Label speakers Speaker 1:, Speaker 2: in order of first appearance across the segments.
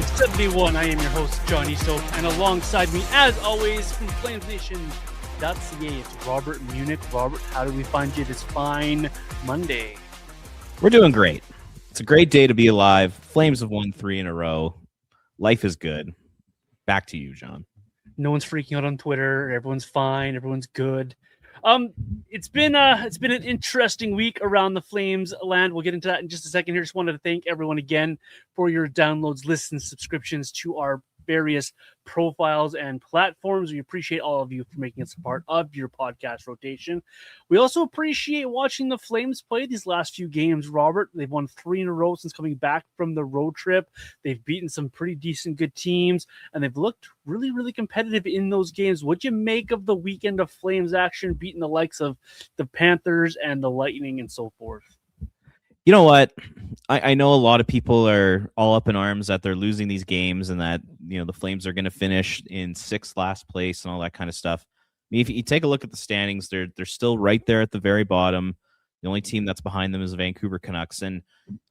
Speaker 1: episode 71. I am your host, Johnny Soap, and alongside me, as always, from FlamesNation.ca, it's Robert Munich. Robert, how do we find you this fine Monday?
Speaker 2: We're doing great. It's a great day to be alive. Flames have won 3 in a row. Life is good. Back to you, John.
Speaker 1: No one's freaking out on Twitter. Everyone's fine. Everyone's good. It's been an interesting week around the Flames land. We'll get into that in just a second here. Just wanted to thank everyone again for your downloads, listens, subscriptions to our various profiles and platforms. We appreciate all of you for making us a part of your podcast rotation. We also appreciate watching the Flames play these last few games, Robert. They've won 3 in a row since coming back from the road trip. They've beaten some pretty decent good teams, and they've looked really, really competitive in those games. What'd you make of the weekend of Flames action, beating the likes of the Panthers and the Lightning and so forth?
Speaker 2: You know what? I know a lot of people are all up in arms that they're losing these games and that, the Flames are going to finish in 6th last place and all that kind of stuff. I mean, if you take a look at the standings, they're still right there at the very bottom. The only team that's behind them is the Vancouver Canucks. And,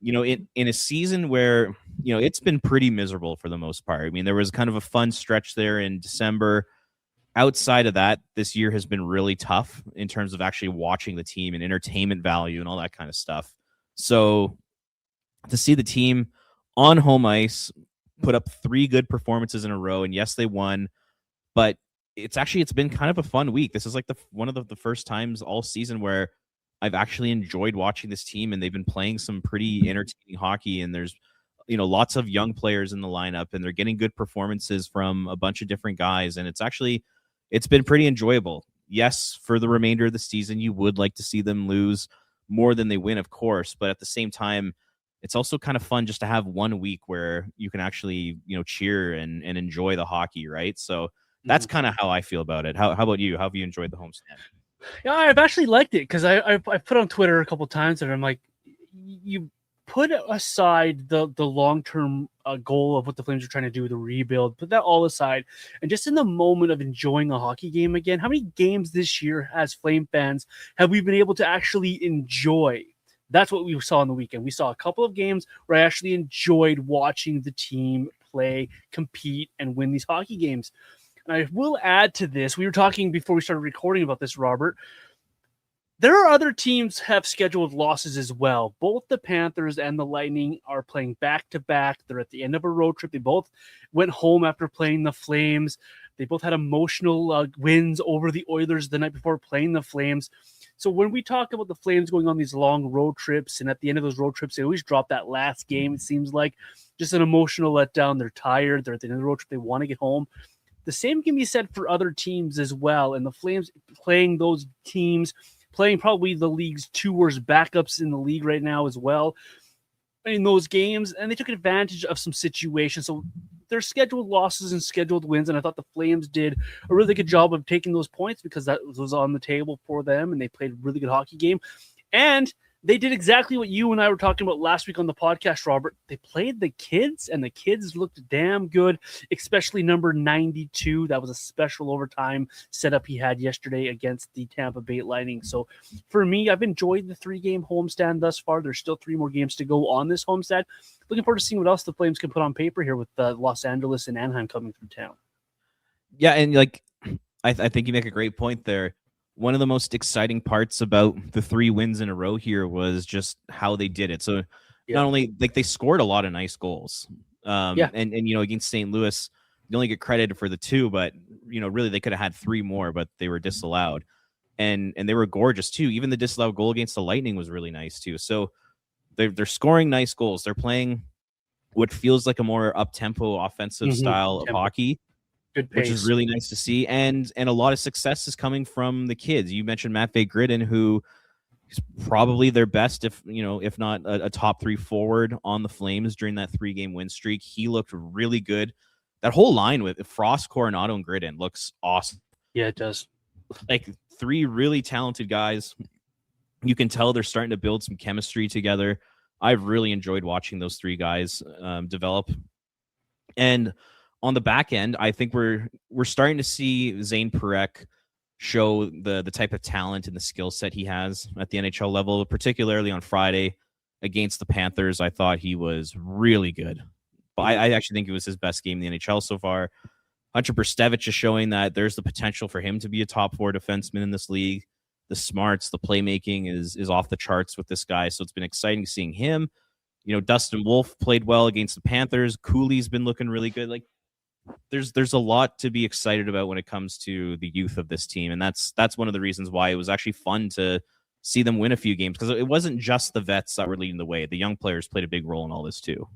Speaker 2: in a season where, it's been pretty miserable for the most part. I mean, there was kind of a fun stretch there in December. Outside of that, this year has been really tough in terms of actually watching the team and entertainment value and all that kind of stuff. So to see the team on home ice put up 3 good performances in a row, and yes, they won, but it's been kind of a fun week. This is like one of the first times all season where I've actually enjoyed watching this team, and they've been playing some pretty entertaining hockey, and there's lots of young players in the lineup, and they're getting good performances from a bunch of different guys, and it's been pretty enjoyable. Yes, for the remainder of the season, you would like to see them lose more than they win, of course, but at the same time, it's also kind of fun just to have 1 week where you can actually, cheer and enjoy the hockey, right? So that's kind of how I feel about it. How about you? How have you enjoyed the homestand?
Speaker 1: Yeah, I've actually liked it because I've put on Twitter a couple of times and I'm like, you put aside the long-term goal of what the Flames are trying to do, the rebuild, put that all aside, and just in the moment of enjoying a hockey game again, how many games this year as Flame fans have we been able to actually enjoy? That's what we saw on the weekend. We saw a couple of games where I actually enjoyed watching the team play, compete, and win these hockey games. And I will add to this, we were talking before we started recording about this, Robert. There are other teams have scheduled losses as well. Both the Panthers and the Lightning are playing back-to-back. They're at the end of a road trip. They both went home after playing the Flames. They both had emotional wins over the Oilers the night before playing the Flames. So when we talk about the Flames going on these long road trips, and at the end of those road trips, they always drop that last game, it seems like. Just an emotional letdown. They're tired. They're at the end of the road trip. They want to get home. The same can be said for other teams as well. And the Flames playing those teams, playing probably the league's 2 worst backups in the league right now as well in those games, and they took advantage of some situations. So there's scheduled losses and scheduled wins, and I thought the Flames did a really good job of taking those points because that was on the table for them, and they played a really good hockey game. And they did exactly what you and I were talking about last week on the podcast, Robert. They played the kids, and the kids looked damn good, especially number 92. That was a special overtime setup he had yesterday against the Tampa Bay Lightning. So for me, I've enjoyed the 3-game homestand thus far. There's still 3 more games to go on this homestand. Looking forward to seeing what else the Flames can put on paper here with Los Angeles and Anaheim coming through town.
Speaker 2: Yeah, and I think you make a great point there. One of the most exciting parts about the 3 wins in a row here was just how they did it. So not only they scored a lot of nice goals, and against St. Louis, they only get credited for the 2, but really they could have had 3 more, but they were disallowed, and they were gorgeous too. Even the disallowed goal against the Lightning was really nice too. So they're scoring nice goals. They're playing what feels like a more up-tempo offensive style of hockey.
Speaker 1: Good pace.
Speaker 2: Which is really nice to see, and a lot of success is coming from the kids. You mentioned Matvei Gridin, who is probably their best, if not a top 3 forward on the Flames during that 3-game win streak. He looked really good. That whole line with Frost, Coronado, and Gridin looks awesome.
Speaker 1: Yeah, it does.
Speaker 2: Like 3 really talented guys. You can tell they're starting to build some chemistry together. I've really enjoyed watching those 3 guys develop, and on the back end, I think we're starting to see Zane Parekh show the type of talent and the skill set he has at the NHL level, particularly on Friday against the Panthers. I thought he was really good. But I actually think it was his best game in the NHL so far. Hunter Brstevich is showing that there's the potential for him to be a top 4 defenseman in this league. The smarts, the playmaking is off the charts with this guy. So it's been exciting seeing him. Dustin Wolf played well against the Panthers. Cooley's been looking really good. Like there's a lot to be excited about when it comes to the youth of this team. And that's one of the reasons why it was actually fun to see them win a few games, because it wasn't just the vets that were leading the way. The young players played a big role in all this too.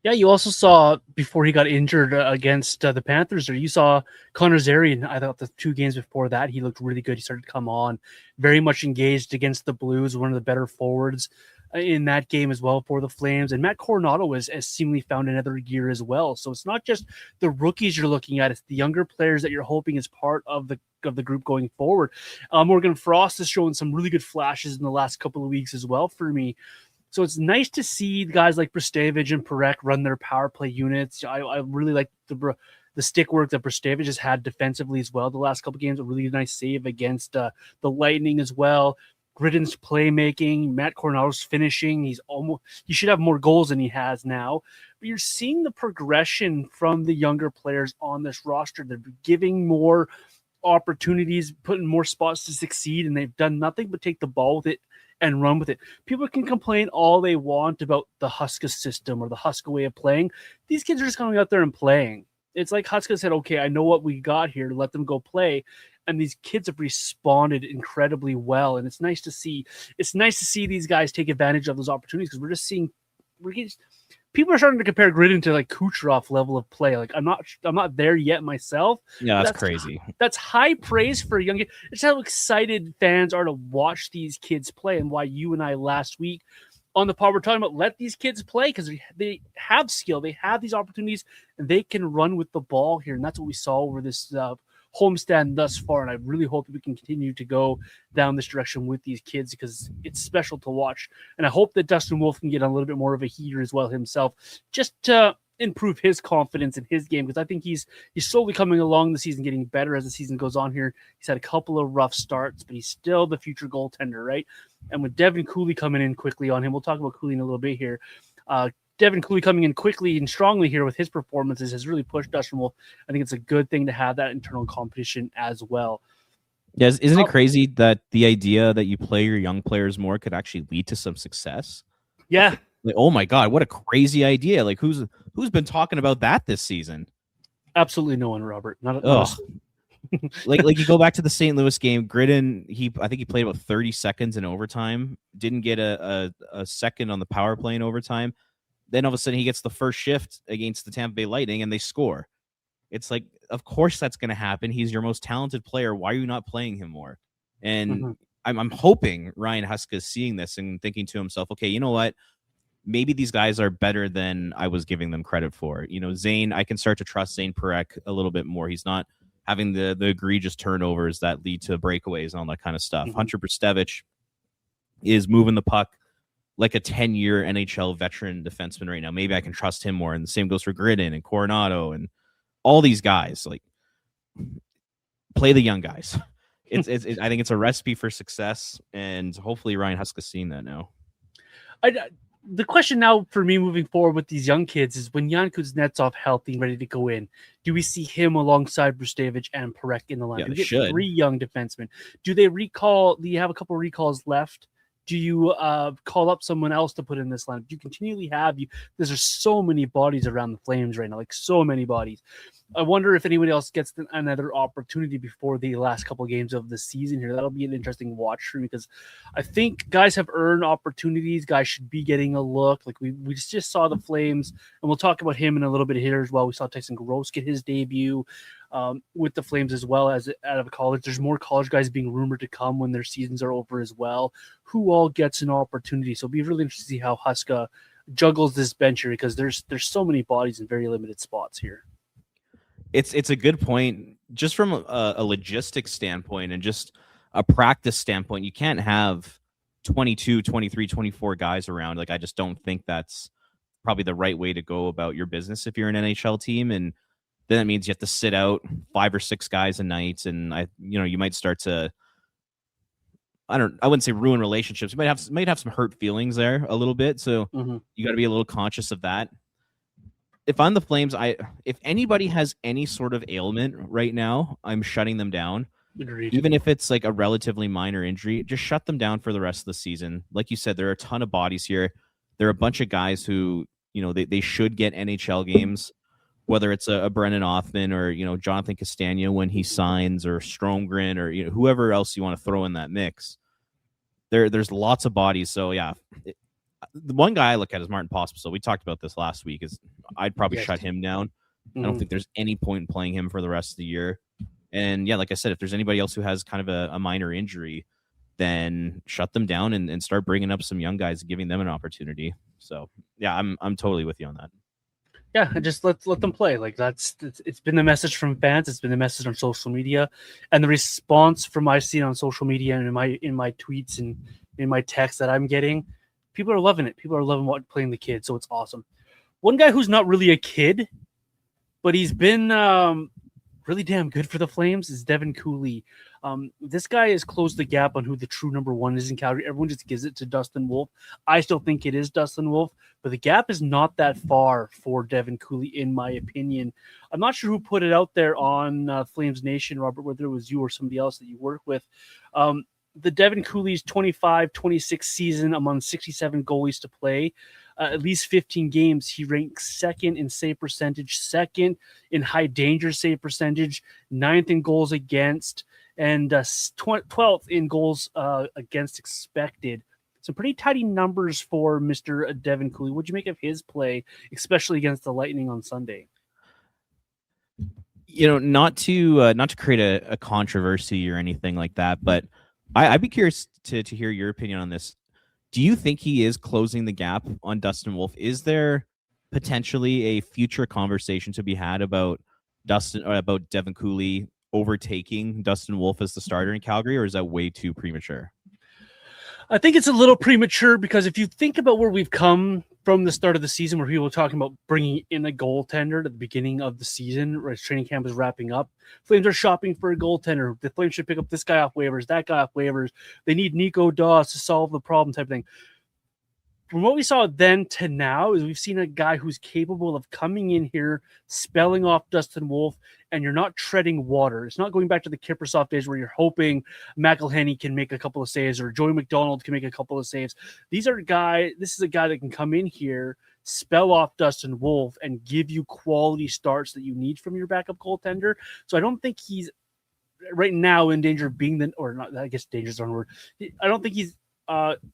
Speaker 1: Yeah, you also saw before he got injured against the Panthers, or you saw Connor Zary, and I thought the 2 games before that, he looked really good. He started to come on, very much engaged against the Blues, one of the better forwards in that game as well for the Flames. And Matt Coronado has seemingly found another gear as well. So it's not just the rookies you're looking at, it's the younger players that you're hoping is part of the group going forward. Morgan Frost is showing some really good flashes in the last couple of weeks as well for me. So it's nice to see guys like Brstevich and Parekh run their power play units. I really like the stick work that Brstevich has had defensively as well. The last couple of games, a really nice save against the Lightning as well. Gritton's playmaking, Matt Coronado's finishing. He should have more goals than he has now. But you're seeing the progression from the younger players on this roster. They're giving more opportunities, putting more spots to succeed, and they've done nothing but take the ball with it and run with it. People can complain all they want about the Huska system or the Huska way of playing. These kids are just going out there and playing. It's like Huska said, okay, I know what we got here, let them go play. And these kids have responded incredibly well. And it's nice to see. It's nice to see these guys take advantage of those opportunities, because we're just seeing people are starting to compare Gritton to like Kucherov level of play. Like I'm not there yet myself.
Speaker 2: Yeah, that's crazy.
Speaker 1: That's high praise for a young kid. It's how excited fans are to watch these kids play, and why you and I last week on the pod were talking about let these kids play, because they have skill, they have these opportunities, and they can run with the ball here. And that's what we saw over this homestand thus far, and I really hope we can continue to go down this direction with these kids, because it's special to watch. And I hope that Dustin Wolf can get a little bit more of a heater as well himself, just to improve his confidence in his game, because I think he's slowly coming along the season, getting better as the season goes on here. He's had a couple of rough starts, but he's still the future goaltender, right? And with Devin Cooley coming in quickly on him, we'll talk about Cooley in a little bit here. Devin Cooley coming in quickly and strongly here with his performances has really pushed Dustin Wolf. I think it's a good thing to have that internal competition as well.
Speaker 2: Yes, isn't it crazy that the idea that you play your young players more could actually lead to some success?
Speaker 1: Yeah.
Speaker 2: Like, oh my God, what a crazy idea! Like, who's been talking about that this season?
Speaker 1: Absolutely no one, Robert. Not
Speaker 2: like you go back to the St. Louis game. Gritton, I think he played about 30 seconds in overtime. Didn't get a second on the power play in overtime. Then all of a sudden he gets the first shift against the Tampa Bay Lightning and they score. It's like, of course that's going to happen. He's your most talented player. Why are you not playing him more? And I'm hoping Ryan Huska is seeing this and thinking to himself, okay, you know what? Maybe these guys are better than I was giving them credit for. Zane, I can start to trust Zane Parekh a little bit more. He's not having the egregious turnovers that lead to breakaways and all that kind of stuff. Hunter Brstevich is moving the puck like a 10-year NHL veteran defenseman right now. Maybe I can trust him more. And the same goes for Gritton and Coronado and all these guys. Like, play the young guys. I think it's a recipe for success, and hopefully Ryan Huska's seeing that now.
Speaker 1: The question now for me moving forward with these young kids is, when Jan Kuznetsov healthy and ready to go in, do we see him alongside Brstevich and Parekh in the line?
Speaker 2: Yeah,
Speaker 1: we get 3 young defensemen. Do you have a couple of recalls left? Do you call up someone else to put in this lineup? Do you continually have there's so many bodies around the Flames right now, like so many bodies. I wonder if anybody else gets another opportunity before the last couple of games of the season here. That'll be an interesting watch for me, because I think guys have earned opportunities. Guys should be getting a look. Like we just saw the Flames, and we'll talk about him in a little bit here as well. We saw Tyson Gross get his debut with the Flames as well as out of college. There's more college guys being rumored to come when their seasons are over as well, who all gets an opportunity. So it'll be really interesting to see how Huska juggles this bench here, because there's so many bodies in very limited spots here.
Speaker 2: It's a good point, just from a logistics standpoint and just a practice standpoint. You can't have 22, 23, 24 guys around. Like, I just don't think that's probably the right way to go about your business if you're an NHL team. And then that means you have to sit out 5 or 6 guys a night. And you might start to, I wouldn't say ruin relationships. You might have some hurt feelings there a little bit. So you got to be a little conscious of that. if I'm the Flames, if anybody has any sort of ailment right now, I'm shutting them down.
Speaker 1: Agreed.
Speaker 2: Even if it's like a relatively minor injury, just shut them down for the rest of the season. Like you said, there are a ton of bodies here. There are a bunch of guys who, they should get NHL games, whether it's a Brennan Othman or, Jonathan Castagna when he signs, or Stromgren, or, whoever else you want to throw in that mix. There's lots of bodies. So, yeah. The one guy I look at is Martin Pospisil. We talked about this last week. I'd probably shut him down. I don't think there's any point in playing him for the rest of the year. And yeah, like I said, if there's anybody else who has kind of a minor injury, then shut them down and start bringing up some young guys and giving them an opportunity. So yeah, I'm totally with you on that.
Speaker 1: Yeah, and just let them play. Like it's been the message from fans. It's been the message on social media, and the response from I've seen on social media and in my tweets and in my texts that I'm getting, people are loving it. People are loving playing the kid, so it's awesome. One guy who's not really a kid, but he's been really damn good for the Flames is Devin Cooley. This guy has closed the gap on who the true number one is in Calgary. Everyone just gives it to Dustin Wolf. I still think it is Dustin Wolf, but the gap is not that far for Devin Cooley, in my opinion. I'm not sure who put it out there on Flames Nation, Robert, whether it was you or somebody else that you work with. The Devin Cooley's 25-26 season among 67 goalies to play. At least 15 games, he ranks second in save percentage, second in high danger save percentage, ninth in goals against, and 12th in goals against expected. Some pretty tidy numbers for Mr. Devin Cooley. What'd you make of his play, especially against the Lightning on Sunday?
Speaker 2: Not to create a controversy or anything like that, but I'd be curious to hear your opinion on this. Do you think he is closing the gap on Dustin Wolf? Is there potentially a future conversation to be had about Devin Cooley overtaking Dustin Wolf as the starter in Calgary, or is that way too premature?
Speaker 1: I think it's a little premature because if you think about where we've come from the start of the season, where people were talking about bringing in a goaltender at the beginning of the season, as training camp is wrapping up, Flames are shopping for a goaltender. The Flames should pick up this guy off waivers, that guy off waivers. They need Nico Dawes to solve the problem type of thing. From what we saw then to now is we've seen a guy who's capable of coming in here, spelling off Dustin Wolf, and you're not treading water. It's not going back to the Kiprusoff days where you're hoping McElhenney can make a couple of saves or Joey McDonald can make a couple of saves. This is a guy that can come in here, spell off Dustin Wolf, and give you quality starts that you need from your backup goaltender. So I don't think he's right now in danger of being I guess danger is the wrong word. I don't think he's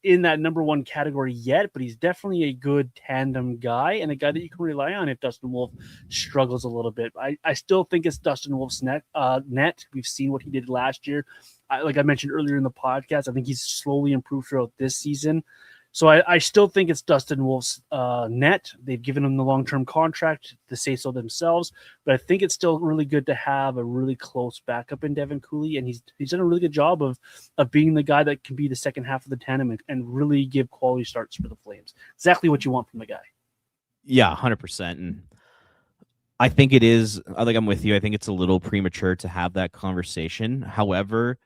Speaker 1: in that number one category yet, but he's definitely a good tandem guy and a guy that you can rely on if Dustin Wolf struggles a little bit. I still think it's Dustin Wolf's net. We've seen what he did last year. Like I mentioned earlier in the podcast, I think he's slowly improved throughout this season. So I still think it's Dustin Wolf's net. They've given him the long-term contract to say so themselves, but I think it's still really good to have a really close backup in Devin Cooley, and he's done a really good job of being the guy that can be the second half of the tandem and really give quality starts for the Flames. Exactly what you want from the guy.
Speaker 2: Yeah, 100%. And I think it is, I'm with you. I think it's a little premature to have that conversation. However,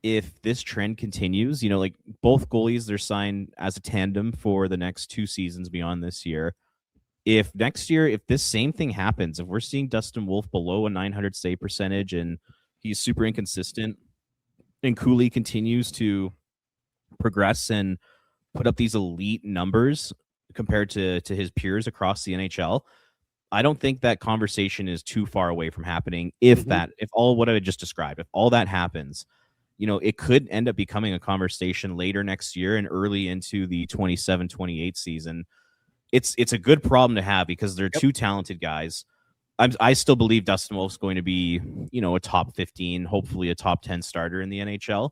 Speaker 2: if this trend continues, like both goalies, they're signed as a tandem for the next 2 seasons beyond this year. If next year, if this same thing happens, if we're seeing Dustin Wolf below a 900 save percentage and he's super inconsistent, and Cooley continues to progress and put up these elite numbers compared to his peers across the NHL, I don't think that conversation is too far away from happening. If all what I just described, if all that happens, it could end up becoming a conversation later next year and early into the 27-28 season. It's a good problem to have because they're two talented guys. I still believe Dustin Wolf's going to be, a top 15, hopefully a top 10 starter in the NHL.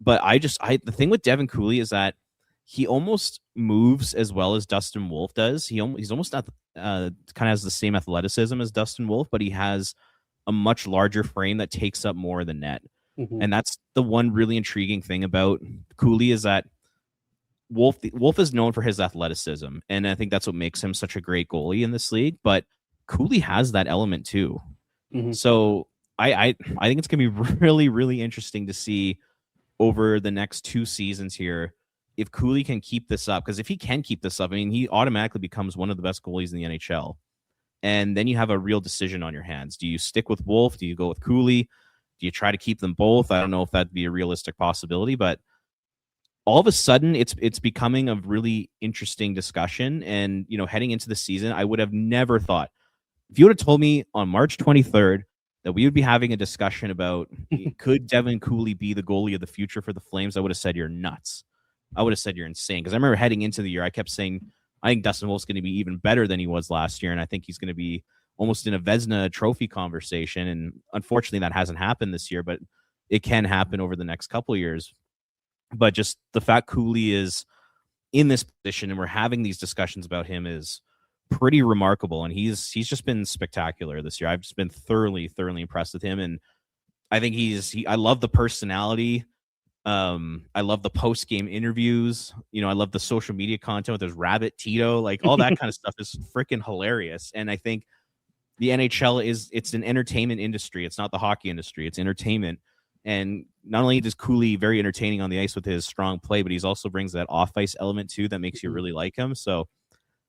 Speaker 2: But the thing with Devin Cooley is that he almost moves as well as Dustin Wolf does. He's almost not kind of has the same athleticism as Dustin Wolf, but he has a much larger frame that takes up more of the net. Mm-hmm. And that's the one really intriguing thing about Cooley is that Wolf is known for his athleticism, and I think that's what makes him such a great goalie in this league. But Cooley has that element too. Mm-hmm. So I think it's gonna be really, really interesting to see over the next 2 seasons here if Cooley can keep this up. Because if he can keep this up, I mean, he automatically becomes one of the best goalies in the NHL. And then you have a real decision on your hands. Do you stick with Wolf? Do you go with Cooley? Do you try to keep them both? I don't know if that'd be a realistic possibility, but all of a sudden it's becoming a really interesting discussion. And, heading into the season, I would have never thought, if you would have told me on March 23rd that we would be having a discussion about could Devin Cooley be the goalie of the future for the Flames, I would have said you're nuts. I would have said you're insane. Because I remember heading into the year, I kept saying, I think Dustin Wolf's going to be even better than he was last year. And I think he's going to be almost in a Vezina trophy conversation. And unfortunately, that hasn't happened this year, but it can happen over the next couple of years. But just the fact Cooley is in this position and we're having these discussions about him is pretty remarkable. And he's just been spectacular this year. I've just been thoroughly impressed with him. And I think I love the personality. I love the post-game interviews. I love the social media content with his Rabbit Tito, like all that kind of stuff is freaking hilarious. And I think the NHL it's an entertainment industry. It's not the hockey industry. It's entertainment. And not only is Cooley very entertaining on the ice with his strong play, but he's also brings that off-ice element too that makes you really like him. So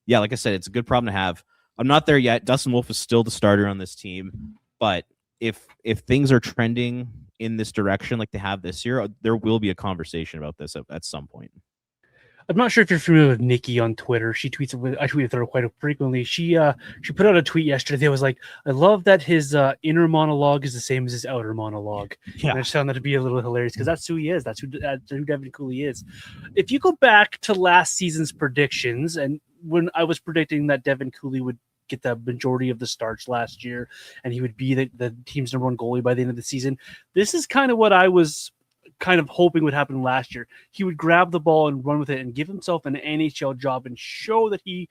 Speaker 2: yeah, like I said, it's a good problem to have. I'm not there yet. Dustin Wolf is still the starter on this team, but if things are trending in this direction like they have this year, there will be a conversation about this at some point.
Speaker 1: I'm not sure if you're familiar with Nikki on Twitter. She tweets I tweet with her quite frequently. She put out a tweet yesterday that was like, I love that his inner monologue is the same as his outer monologue. Yeah. And I just found that to be a little hilarious because that's who he is. That's who Devin Cooley is. If you go back to last season's predictions, and when I was predicting that Devin Cooley would get the majority of the starts last year and he would be the team's number one goalie by the end of the season, this is kind of what I was kind of hoping would happen last year. He would grab the ball and run with it and give himself an NHL job and show that he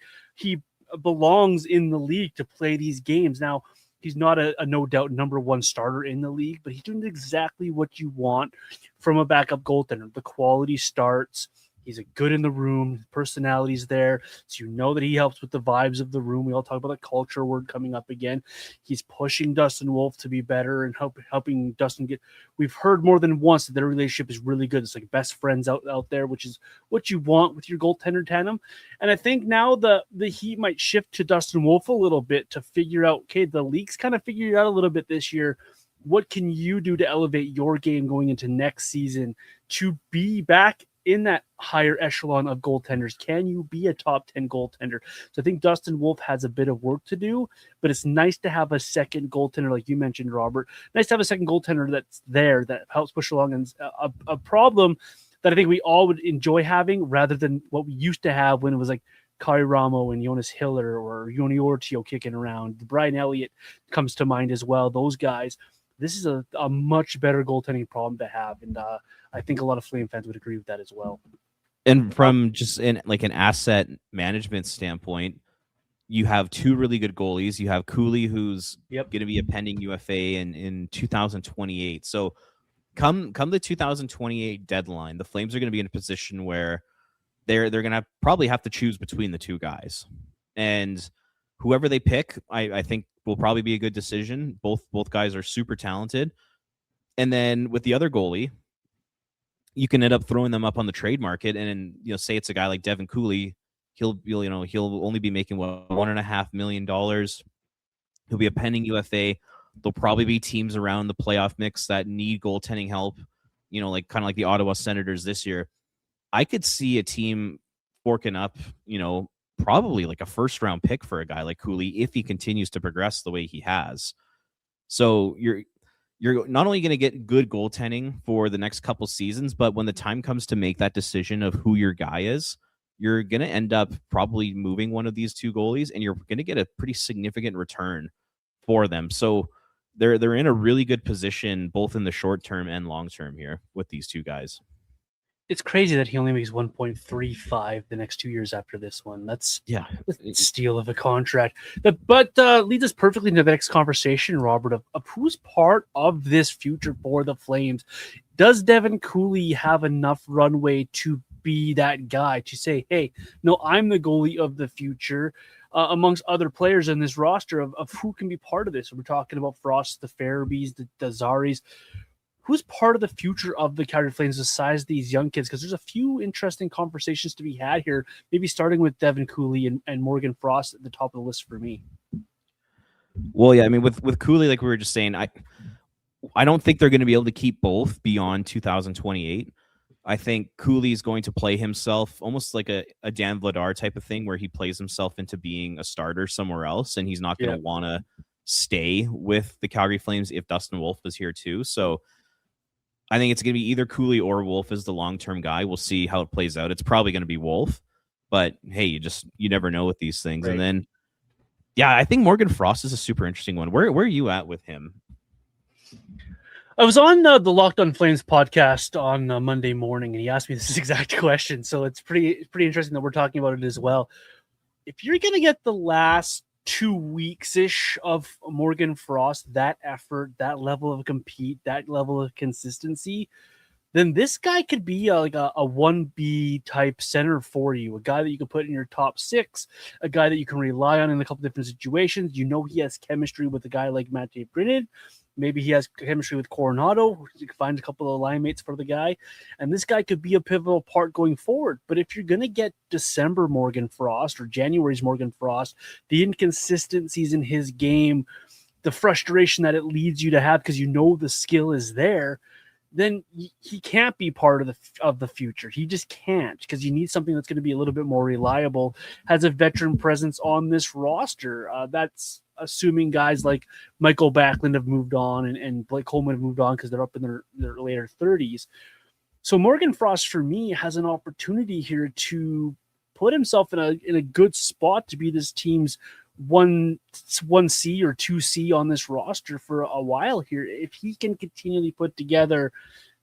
Speaker 1: belongs in the league to play these games. Now, he's not a no doubt number one starter in the league, but he's doing exactly what you want from a backup goaltender. The quality starts. He's a good in the room. Personality's there. So that he helps with the vibes of the room. We all talk about the culture word coming up again. He's pushing Dustin Wolf to be better and helping Dustin get... We've heard more than once that their relationship is really good. It's like best friends out there, which is what you want with your goaltender tandem. And I think now the heat might shift to Dustin Wolf a little bit to figure out, okay, the league's kind of figured it out a little bit this year. What can you do to elevate your game going into next season to be back in that higher echelon of goaltenders? Can you be a top 10 goaltender? So I think Dustin Wolf has a bit of work to do, but it's nice to have a second goaltender, like you mentioned, Robert. Nice to have a second goaltender that's there that helps push along. And a problem that I think we all would enjoy having rather than what we used to have when it was like Kari Ramo and Jonas Hiller or Joni Ortio kicking around. Brian Elliott comes to mind as well. Those guys. This is a much better goaltending problem to have. And I think a lot of Flame fans would agree with that as well.
Speaker 2: And from just an asset management standpoint, you have two really good goalies. You have Cooley, who's going to be a pending UFA in 2028. So come the 2028 deadline, the Flames are going to be in a position where they're going to probably have to choose between the two guys. And whoever they pick, I think will probably be a good decision. Both guys are super talented. And then with the other goalie, you can end up throwing them up on the trade market. And say it's a guy like Devin Cooley, he'll only be making $1.5 million. He'll be a pending UFA. There'll probably be teams around the playoff mix that need goaltending help. Like kind of like the Ottawa Senators this year. I could see a team forking up, probably like a first round pick for a guy like Cooley if he continues to progress the way he has. So you're not only going to get good goaltending for the next couple seasons, but when the time comes to make that decision of who your guy is, you're going to end up probably moving one of these two goalies and you're going to get a pretty significant return for them. So they're in a really good position both in the short term and long term here with these two guys.
Speaker 1: It's crazy that he only makes 1.35 the next 2 years after this one. That's a steal of a contract. But leads us perfectly into the next conversation, Robert, of who's part of this future for the Flames. Does Devin Cooley have enough runway to be that guy to say, hey, no, I'm the goalie of the future, amongst other players in this roster of who can be part of this? We're talking about Frost, the Farabees, the Zarys. Who's part of the future of the Calgary Flames besides these young kids? Because there's a few interesting conversations to be had here, maybe starting with Devin Cooley and Morgan Frost at the top of the list for me.
Speaker 2: Well, yeah, I mean, with Cooley, like we were just saying, I don't think they're going to be able to keep both beyond 2028. I think Cooley is going to play himself almost like a Dan Vladar type of thing, where he plays himself into being a starter somewhere else, and he's not going to want to stay with the Calgary Flames if Dustin Wolf is here too. So I think it's going to be either Cooley or Wolf as the long-term guy. We'll see how it plays out. It's probably going to be Wolf, but hey, you never know with these things. Right. And then, yeah, I think Morgan Frost is a super interesting one. Where are you at with him?
Speaker 1: I was on the Locked on Flames podcast on Monday morning, and he asked me this exact question. So it's pretty interesting that we're talking about it as well. If you're going to get the last 2 weeks-ish of Morgan Frost, that effort, that level of compete, that level of consistency, then this guy could be like a 1B type center for you, a guy that you can put in your top 6, a guy that you can rely on in a couple different situations. You know he has chemistry with a guy like Matej Brinid. Maybe he has chemistry with Coronado. You can find a couple of line mates for the guy. And this guy could be a pivotal part going forward. But if you're going to get December Morgan Frost or January's Morgan Frost, the inconsistencies in his game, the frustration that it leads you to have because you know the skill is there, then he can't be part of the future. He just can't, because you need something that's going to be a little bit more reliable, has a veteran presence on this roster. That's assuming guys like Michael Backlund have moved on and Blake Coleman have moved on because they're up in their later 30s. So Morgan Frost, for me, has an opportunity here to put himself in a good spot to be this team's 1C or 2C on this roster for a while here. If he can continually put together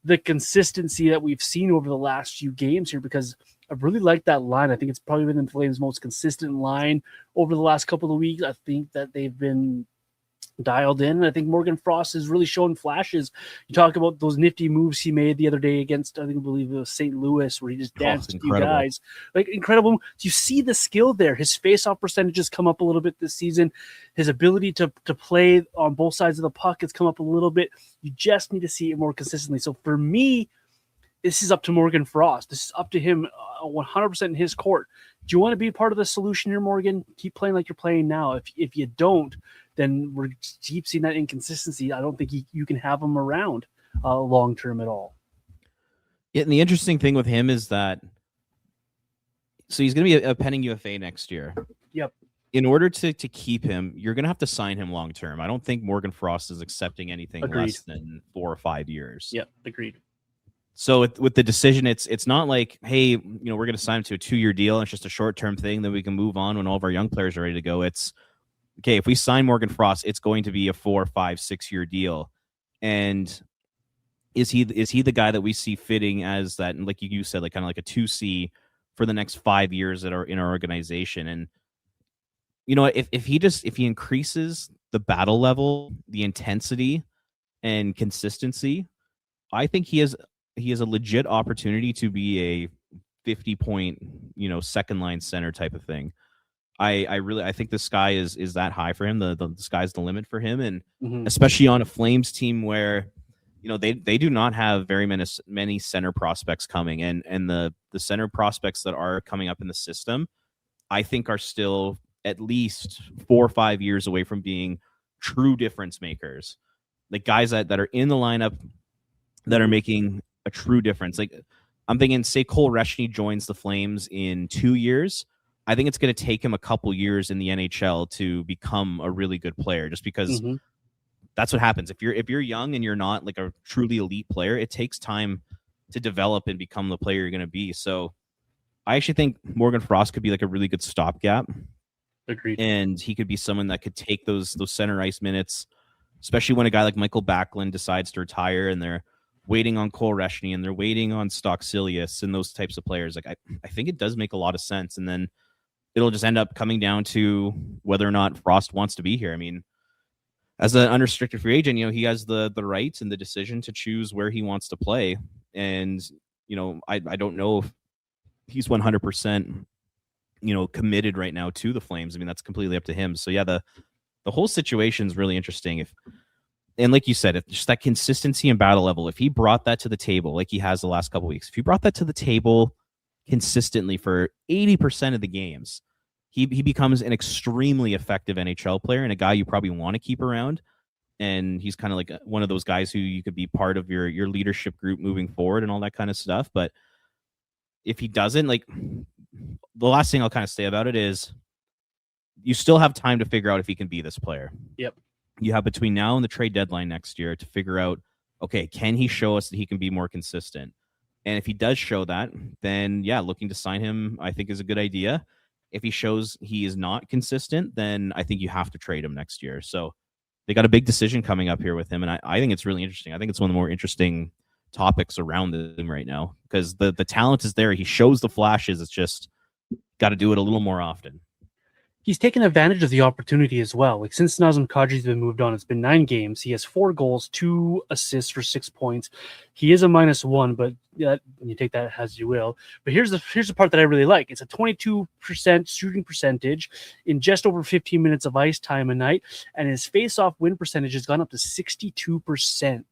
Speaker 1: the consistency that we've seen over the last few games here, because I really like that line. I think it's probably been the Flames' most consistent line over the last couple of weeks. I think that they've been dialed in, and I think Morgan Frost has really shown flashes. You talk about those nifty moves he made the other day against, I believe it was St. Louis, where he just danced a few guys. Like, incredible. You see the skill there. His face-off percentages come up a little bit this season. His ability to play on both sides of the puck has come up a little bit. You just need to see it more consistently. So for me, this is up to Morgan Frost. This is up to him 100% in his court. Do you want to be part of the solution here, Morgan? Keep playing like you're playing now. If you don't, then we're keep seeing that inconsistency. I don't think you can have him around long term at all.
Speaker 2: Yeah, and the interesting thing with him is that, so he's going to be a pending UFA next year.
Speaker 1: Yep.
Speaker 2: In order to keep him, you're going to have to sign him long term. I don't think Morgan Frost is accepting anything less than 4 or 5 years.
Speaker 1: Yep, agreed.
Speaker 2: So with the decision, it's not like, hey, we're going to sign him to a 2-year deal. And it's just a short-term thing that we can move on when all of our young players are ready to go. It's, okay, if we sign Morgan Frost, it's going to be a 4, 5, 6-year deal. And is he the guy that we see fitting as that, and like you said, like kind of like a 2C for the next 5 years that are in our organization? And if he increases the battle level, the intensity and consistency, I think he has a legit opportunity to be a 50-point, second line center type of thing. I think the sky is that high for him. The sky's the limit for him, and especially on a Flames team where they do not have very many center prospects coming, and the center prospects that are coming up in the system, I think are still at least 4 or 5 years away from being true difference makers. Like guys that are in the lineup that are making a true difference. Like I'm thinking, say Cole Reshny joins the Flames in 2 years. I think it's going to take him a couple years in the NHL to become a really good player, just because that's what happens. If you're young and you're not like a truly elite player, it takes time to develop and become the player you're going to be. So I actually think Morgan Frost could be like a really good stopgap.
Speaker 1: Agreed.
Speaker 2: And he could be someone that could take those center ice minutes, especially when a guy like Michael Backlund decides to retire and they're waiting on Cole Reshny and they're waiting on Stocksilius and those types of players. Like I think it does make a lot of sense. And then it'll just end up coming down to whether or not Frost wants to be here. I mean, as an unrestricted free agent, he has the rights and the decision to choose where he wants to play. And, I don't know if he's 100%, committed right now to the Flames. I mean, that's completely up to him. So yeah, the whole situation is really interesting. And like you said, if just that consistency and battle level, if he brought that to the table, like he has the last couple of weeks, if he brought that to the table consistently for 80% of the games, he becomes an extremely effective NHL player and a guy you probably want to keep around. And he's kind of like one of those guys who you could be part of your leadership group moving forward and all that kind of stuff. But if he doesn't, like, the last thing I'll kind of say about it is you still have time to figure out if he can be this player.
Speaker 1: Yep.
Speaker 2: You have between now and the trade deadline next year to figure out, okay, can he show us that he can be more consistent? And if he does show that, then yeah, looking to sign him, I think, is a good idea. If he shows he is not consistent, then I think you have to trade him next year. So they got a big decision coming up here with him, and I think it's really interesting. I think it's one of the more interesting topics around him right now because the talent is there. He shows the flashes. It's just got to do it a little more often.
Speaker 1: He's taken advantage of the opportunity as well. Like since Nazem Kadri's been moved on, it's been 9 games. He has 4 goals, 2 assists for 6 points. He is a -1, but yeah, you take that as you will. But here's the part that I really like. It's a 22% shooting percentage in just over 15 minutes of ice time a night, and his face-off win percentage has gone up to 62%,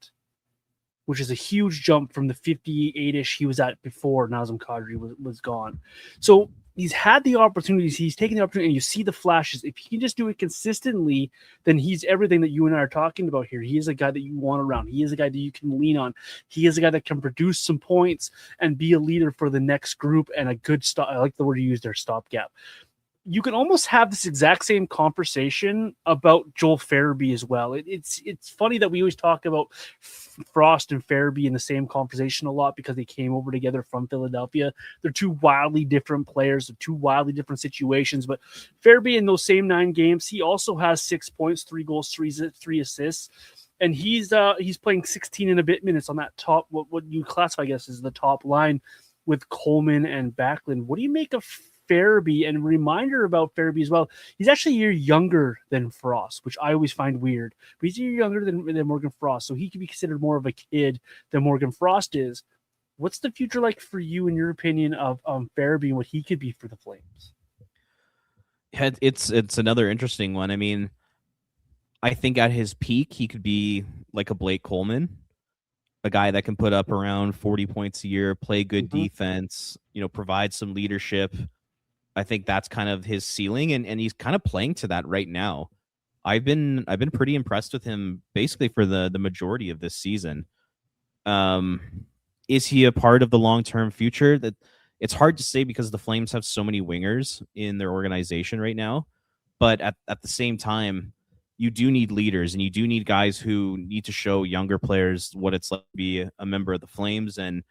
Speaker 1: which is a huge jump from the 58-ish he was at before Nazem Kadri was gone. So he's had the opportunities. He's taken the opportunity, and you see the flashes. If he can just do it consistently, then he's everything that you and I are talking about here. He is a guy that you want around. He is a guy that you can lean on. He is a guy that can produce some points and be a leader for the next group and a good stop. I like the word you used there, stopgap. You can almost have this exact same conversation about Joel Farabee as well. It's funny that we always talk about Frost and Farabee in the same conversation a lot because they came over together from Philadelphia. They're 2 wildly different players, 2 wildly different situations. But Farabee in those same 9 games, he also has 6 points, 3 goals, 3 assists. And he's playing 16 and a bit minutes on that top, what you classify, I guess, is the top line with Coleman and Backlund. What do you make of Farabee? And a reminder about Farabee as well, he's actually a year younger than Frost, which I always find weird. But he's a year younger than Morgan Frost, so he could be considered more of a kid than Morgan Frost is. What's the future like for you, in your opinion, of Farabee and what he could be for the Flames?
Speaker 2: Yeah, it's another interesting one. I mean, I think at his peak, he could be like a Blake Coleman, a guy that can put up around 40 points a year, play good defense, provide some leadership. I think that's kind of his ceiling, and he's kind of playing to that right now. I've been pretty impressed with him basically for the majority of this season. Is he a part of the long-term future? That it's hard to say because the Flames have so many wingers in their organization right now. But at the same time, you do need leaders, and you do need guys who need to show younger players what it's like to be a member of the Flames. And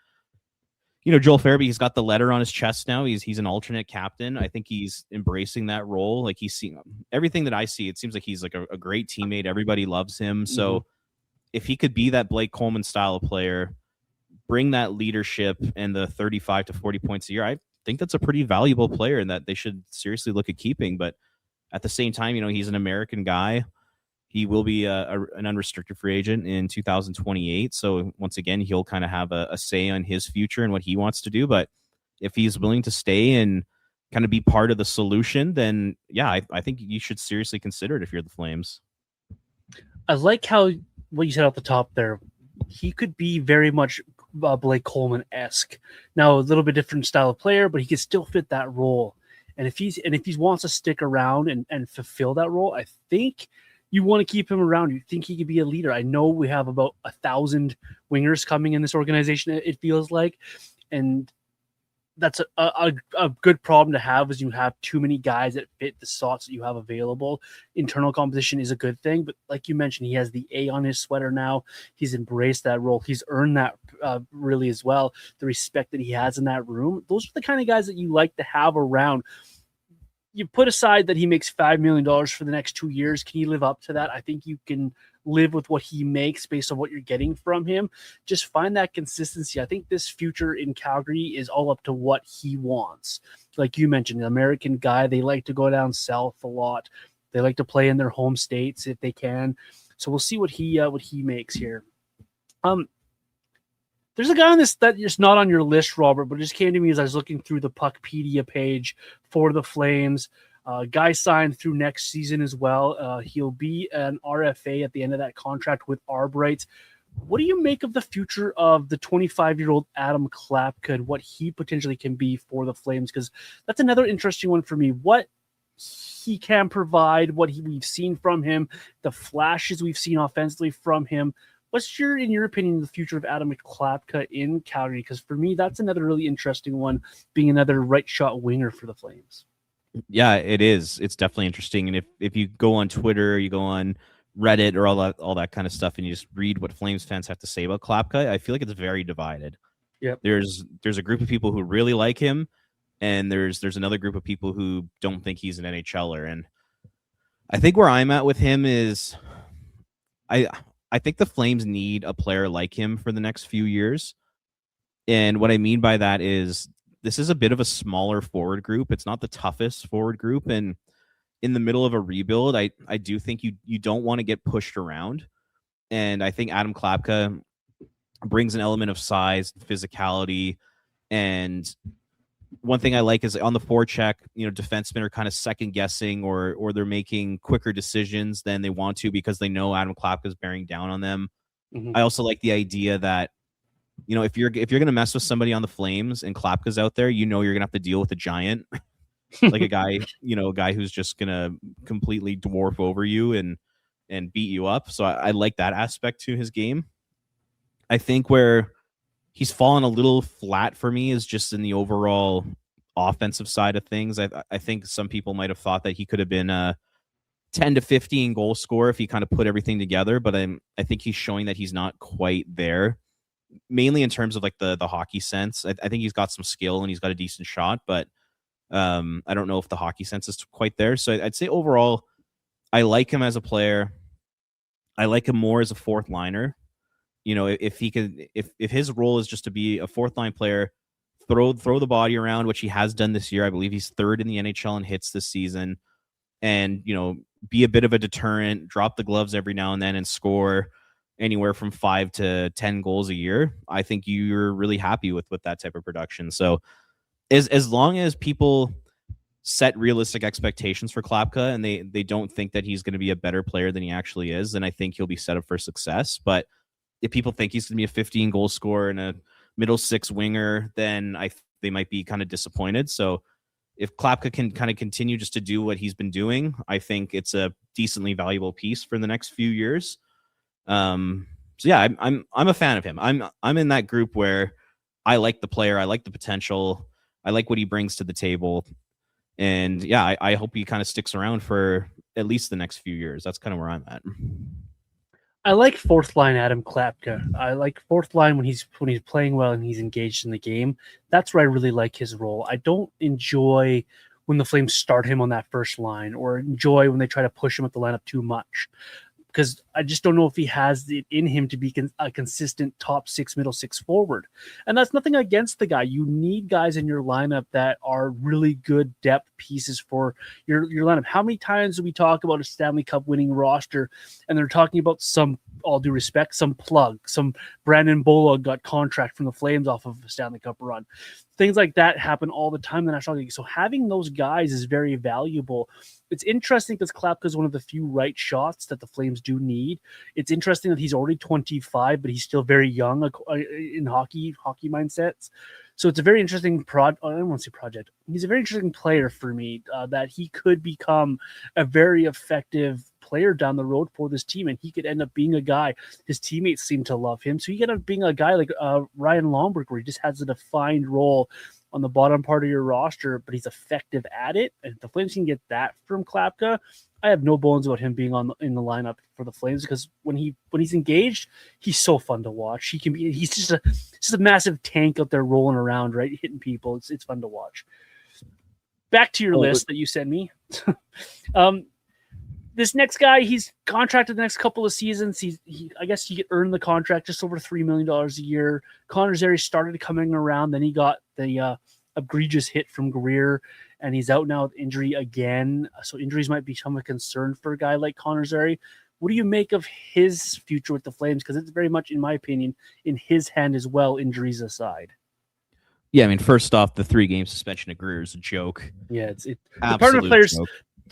Speaker 2: Joel Farabee, he's got the letter on his chest now. He's an alternate captain. I think he's embracing that role. Like, he's seeing everything that I see. It seems like he's like a great teammate. Everybody loves him. So if he could be that Blake Coleman style of player, bring that leadership and the 35 to 40 points a year, I think that's a pretty valuable player and that they should seriously look at keeping. But at the same time, he's an American guy. He will be an unrestricted free agent in 2028. So once again, he'll kind of have a say on his future and what he wants to do. But if he's willing to stay and kind of be part of the solution, then yeah, I think you should seriously consider it if you're the Flames.
Speaker 1: I like what you said at the top there. He could be very much Blake Coleman-esque. Now, a little bit different style of player, but he could still fit that role. And if he wants to stick around and fulfill that role, I think you want to keep him around. You think he could be a leader. I know we have about 1,000 wingers coming in this organization, it feels like. And that's a good problem to have, is you have too many guys that fit the slots that you have available. Internal composition is a good thing. But like you mentioned, he has the A on his sweater now. He's embraced that role. He's earned that really as well. The respect that he has in that room. Those are the kind of guys that you like to have around. You put aside that he makes $5 million for the next 2 years. Can you live up to that? I think you can live with what he makes based on what you're getting from him. Just find that consistency. I think this future in Calgary is all up to what he wants. Like you mentioned, an American guy, they like to go down south a lot. They like to play in their home states if they can. So we'll see what he makes here. There's a guy on this that is not on your list, Robert, but it just came to me as I was looking through the Puckpedia page for the Flames. Guy signed through next season as well. He'll be an RFA at the end of that contract with Arbright. What do you make of the future of the 25-year-old Adam Klapka and what he potentially can be for the Flames? Because that's another interesting one for me. What he can provide, what we've seen from him, the flashes we've seen offensively from him. What's in your opinion, the future of Adam Klapka in Calgary? Because for me, that's another really interesting one, being another right shot winger for the Flames.
Speaker 2: Yeah, it is. It's definitely interesting. And if you go on Twitter, you go on Reddit or all that kind of stuff, and you just read what Flames fans have to say about Klapka, I feel like it's very divided.
Speaker 1: Yep.
Speaker 2: There's a group of people who really like him, and there's another group of people who don't think he's an NHLer. And I think where I'm at with him is I think the Flames need a player like him for the next few years. And what I mean by that is this is a bit of a smaller forward group. It's not the toughest forward group. And in the middle of a rebuild, I do think you don't want to get pushed around. And I think Adam Klapka brings an element of size, physicality. And one thing I like is on the forecheck, defensemen are kind of second guessing or they're making quicker decisions than they want to because they know Adam Klapka is bearing down on them. Mm-hmm. I also like the idea that, if you're going to mess with somebody on the Flames and Klapka's out there, you're going to have to deal with a giant, like a guy who's just going to completely dwarf over you and beat you up. So I like that aspect to his game. I think where he's fallen a little flat for me is just in the overall offensive side of things. I think some people might have thought that he could have been a 10 to 15 goal scorer if he kind of put everything together, but I think he's showing that he's not quite there, mainly in terms of like the hockey sense. I think he's got some skill and he's got a decent shot, but I don't know if the hockey sense is quite there. So I'd say overall, I like him as a player. I like him more as a fourth liner. If he could, if his role is just to be a fourth line player, throw the body around, which he has done this year. I believe he's third in the NHL in hits this season, and be a bit of a deterrent, drop the gloves every now and then, and score anywhere from 5 to 10 goals a year. I think you're really happy with that type of production. So, as long as people set realistic expectations for Klapka and they don't think that he's going to be a better player than he actually is, then I think he'll be set up for success. But if people think he's going to be a 15 goal scorer and a middle six winger, then they might be kind of disappointed. So if Klapka can kind of continue just to do what he's been doing, I think it's a decently valuable piece for the next few years. So yeah, I'm a fan of him. I'm in that group where I like the player, I like the potential, I like what he brings to the table, and yeah, I hope he kind of sticks around for at least the next few years. That's kind of where I'm at.
Speaker 1: I like fourth line Adam Klapka. I like fourth line when he's playing well and he's engaged in the game. That's where I really like his role. I don't enjoy when the Flames start him on that first line, or enjoy when they try to push him at the lineup too much, because I just don't know if he has it in him to be a consistent top six, middle six forward. And that's nothing against the guy. You need guys in your lineup that are really good depth pieces for your lineup. How many times do we talk about a Stanley Cup winning roster and they're talking about some, all due respect, some plug, some Brandon Bullock got contract from the Flames off of a Stanley Cup run. Things like that happen all the time in the National League. So having those guys is very valuable. It's interesting because Klapka is one of the few right shots that the Flames do need. It's interesting that he's already 25, but he's still very young in hockey mindsets. So it's a very interesting I don't want to say project. He's a very interesting player for me, that he could become a very effective player down the road for this team, and he could end up being a guy. His teammates seem to love him, so he could end up being a guy like Ryan Lomberg, where he just has a defined role on the bottom part of your roster, but he's effective at it. And if the Flames can get that from Klapka, I have no bones about him being in the lineup for the Flames, because when he's engaged, he's so fun to watch. He's just a massive tank out there rolling around, right, hitting people. It's fun to watch. Back to your list that you sent me. This next guy, he's contracted the next couple of seasons. I guess he could earn the contract just over $3 million a year. Connor Zary started coming around. Then he got the egregious hit from Greer, and he's out now with injury again. So injuries might become a concern for a guy like Connor Zary. What do you make of his future with the Flames? Because it's very much, in my opinion, in his hand as well, injuries aside.
Speaker 2: Yeah, I mean, first off, the 3-game suspension of Greer is a joke.
Speaker 1: Yeah, the part of the players.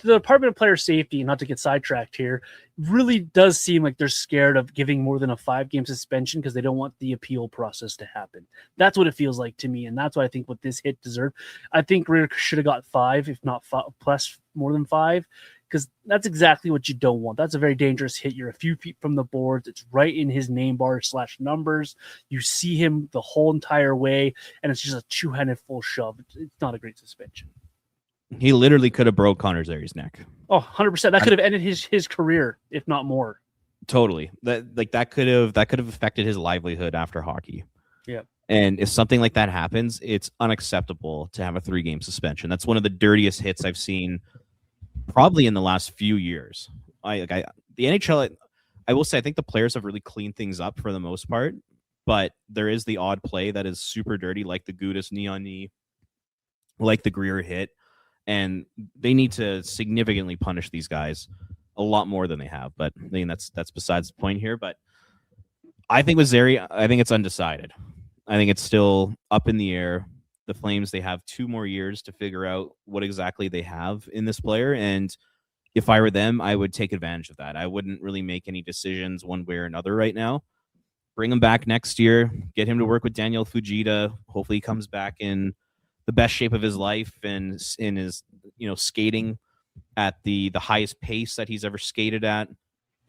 Speaker 1: the Department of Player Safety, not to get sidetracked here, really does seem like they're scared of giving more than a 5-game suspension because they don't want the appeal process to happen. That's what it feels like to me, and that's what I think what this hit deserved. I think Ritter should have got 5, if not 5, plus more than 5, because that's exactly what you don't want. That's a very dangerous hit. You're a few feet from the boards. It's right in his name bar / numbers. You see him the whole entire way, and it's just a two-handed full shove. It's not a great suspension.
Speaker 2: He literally could have broke Connor Zary's neck.
Speaker 1: Oh, 100%. That could have ended his career, if not more.
Speaker 2: Totally. That could have affected his livelihood after hockey.
Speaker 1: Yeah.
Speaker 2: And if something like that happens, it's unacceptable to have a 3-game suspension. That's one of the dirtiest hits I've seen probably in the last few years. The NHL, I will say, I think the players have really cleaned things up for the most part, but there is the odd play that is super dirty, like the Gudas knee on knee, like the Greer hit. And they need to significantly punish these guys a lot more than they have. But I mean, that's besides the point here. But I think with Zary, I think it's undecided. I think it's still up in the air. The Flames, they have 2 more years to figure out what exactly they have in this player. And if I were them, I would take advantage of that. I wouldn't really make any decisions one way or another right now. Bring him back next year. Get him to work with Daniel Fujita. Hopefully he comes back in the best shape of his life and in his, skating at the highest pace that he's ever skated at,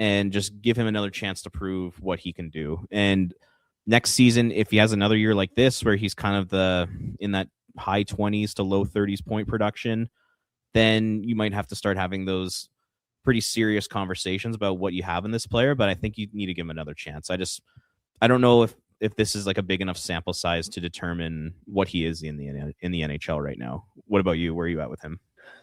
Speaker 2: and just give him another chance to prove what he can do. And next season, if he has another year like this, where he's kind of in that high 20s to low 30s point production, then you might have to start having those pretty serious conversations about what you have in this player. But I think you need to give him another chance. I don't know if this is like a big enough sample size to determine what he is in the NHL right now. What about you? Where are you at with him?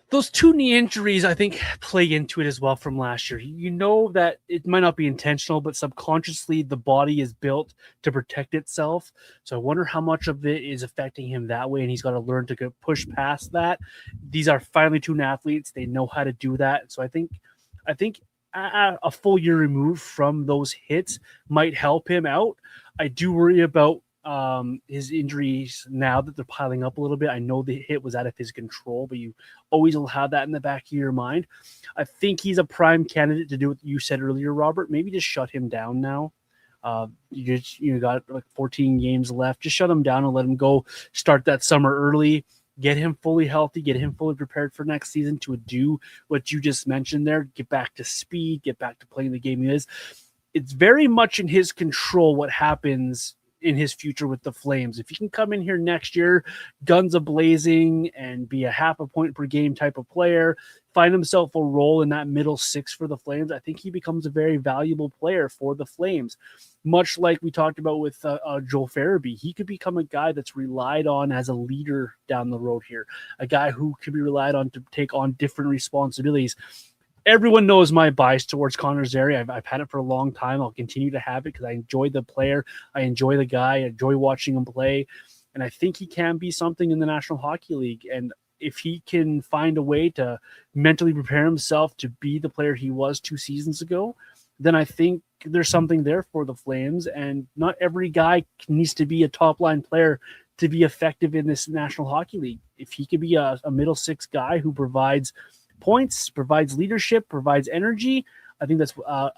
Speaker 1: Those 2 knee injuries, I think, play into it as well from last year. You know that it might not be intentional, but subconsciously the body is built to protect itself. So I wonder how much of it is affecting him that way, and he's got to learn to push past that. These are finally 2 athletes. They know how to do that. So I think a full year removed from those hits might help him out. I do worry about his injuries now that they're piling up a little bit. I know the hit was out of his control, but you always will have that in the back of your mind. I think he's a prime candidate to do what you said earlier, Robert. Maybe just shut him down now. You got like 14 games left. Just shut him down and let him go. Start that summer early. Get him fully healthy, get him fully prepared for next season to do what you just mentioned there, get back to speed, get back to playing the game he is. It's very much in his control what happens in his future with the Flames. If he can come in here next year, guns a-blazing, and be a half a point per game type of player, find himself a role in that middle 6 for the Flames, I think he becomes a very valuable player for the Flames. Much like we talked about with Joel Farabee, he could become a guy that's relied on as a leader down the road here, a guy who could be relied on to take on different responsibilities. Everyone knows my bias towards Connor Zary. I've had it for a long time. I'll continue to have it because I enjoy the player. I enjoy the guy. I enjoy watching him play. And I think he can be something in the National Hockey League. And if he can find a way to mentally prepare himself to be the player he was 2 seasons ago, then I think there's something there for the Flames. And not every guy needs to be a top-line player to be effective in this National Hockey League. If he could be a middle 6 guy who provides points, provides leadership, provides energy, I think that's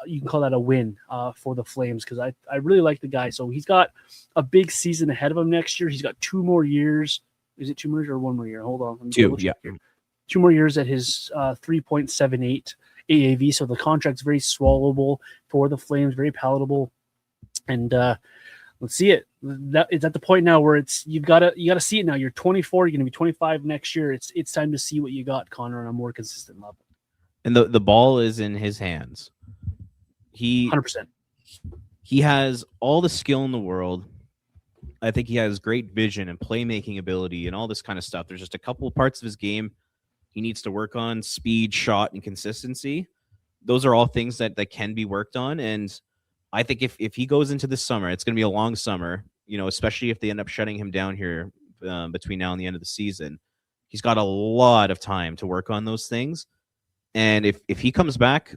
Speaker 1: you can call that a win for the Flames, because I really like the guy. So he's got a big season ahead of him next year. He's got 2 more years. Is it 2 more years or 1 more year? Hold on.
Speaker 2: 2, yeah.
Speaker 1: 2 more years at his 3.78 AAV. So the contract's very swallowable for the Flames, very palatable. And let's see it. It's at the point now where you gotta see it now. You're 24. You're gonna be 25 next year. It's time to see what you got, Connor, on a more consistent level.
Speaker 2: And the ball is in his hands.
Speaker 1: 100%.
Speaker 2: He has all the skill in the world. I think he has great vision and playmaking ability and all this kind of stuff. There's just a couple of parts of his game he needs to work on: speed, shot, and consistency. Those are all things that can be worked on. And I think if he goes into this summer, it's going to be a long summer, especially if they end up shutting him down here between now and the end of the season. He's got a lot of time to work on those things. And if he comes back,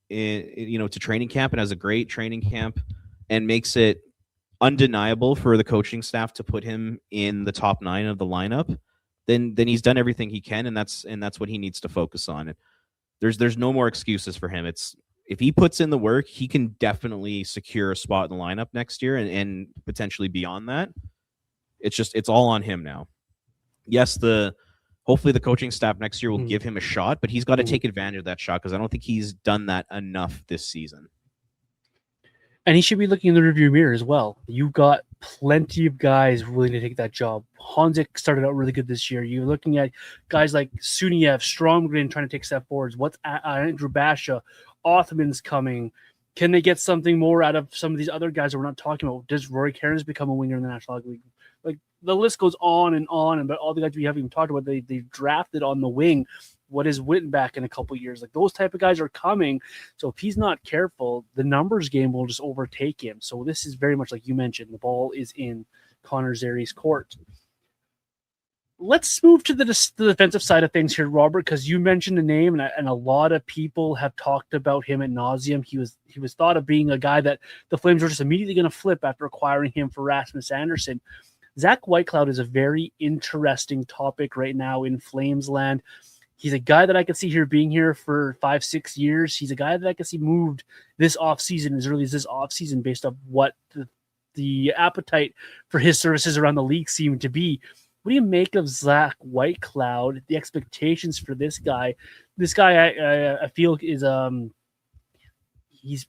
Speaker 2: to training camp and has a great training camp and makes it undeniable for the coaching staff to put him in the top 9 of the lineup, then he's done everything he can, and that's what he needs to focus on. There's no more excuses for him. It's if he puts in the work, he can definitely secure a spot in the lineup next year and potentially beyond that. It's all on him now. Yes, hopefully the coaching staff next year will give him a shot, but he's got to take advantage of that shot because I don't think he's done that enough this season.
Speaker 1: And he should be looking in the rearview mirror as well. You've got plenty of guys willing to take that job. Honzik started out really good this year. You're looking at guys like Suniev, Stromgren trying to take step forwards. What's Andrew Basha? Othman's coming. Can they get something more out of some of these other guys that we're not talking about? Does Rory Cairns become a winger in the National Hockey League? Like the list goes on, but all the guys we haven't even talked about, they drafted on the wing. What is Wittenbach in a couple of years? Like those type of guys are coming. So if he's not careful, the numbers game will just overtake him. So this is very much like you mentioned. The ball is in Connor Zary's court. Let's move to the defensive side of things here, Robert, because you mentioned the name, and a lot of people have talked about him at nauseum. He was thought of being a guy that the Flames were just immediately going to flip after acquiring him for Rasmus Andersson. Zach Whitecloud is a very interesting topic right now in Flames land. He's a guy that I could see here being here for 5-6 years. He's a guy that I could see moved this offseason, as early as this offseason, based on what the appetite for his services around the league seemed to be. What do you make of Zach Whitecloud? The expectations for this guy? This guy, I feel, is he's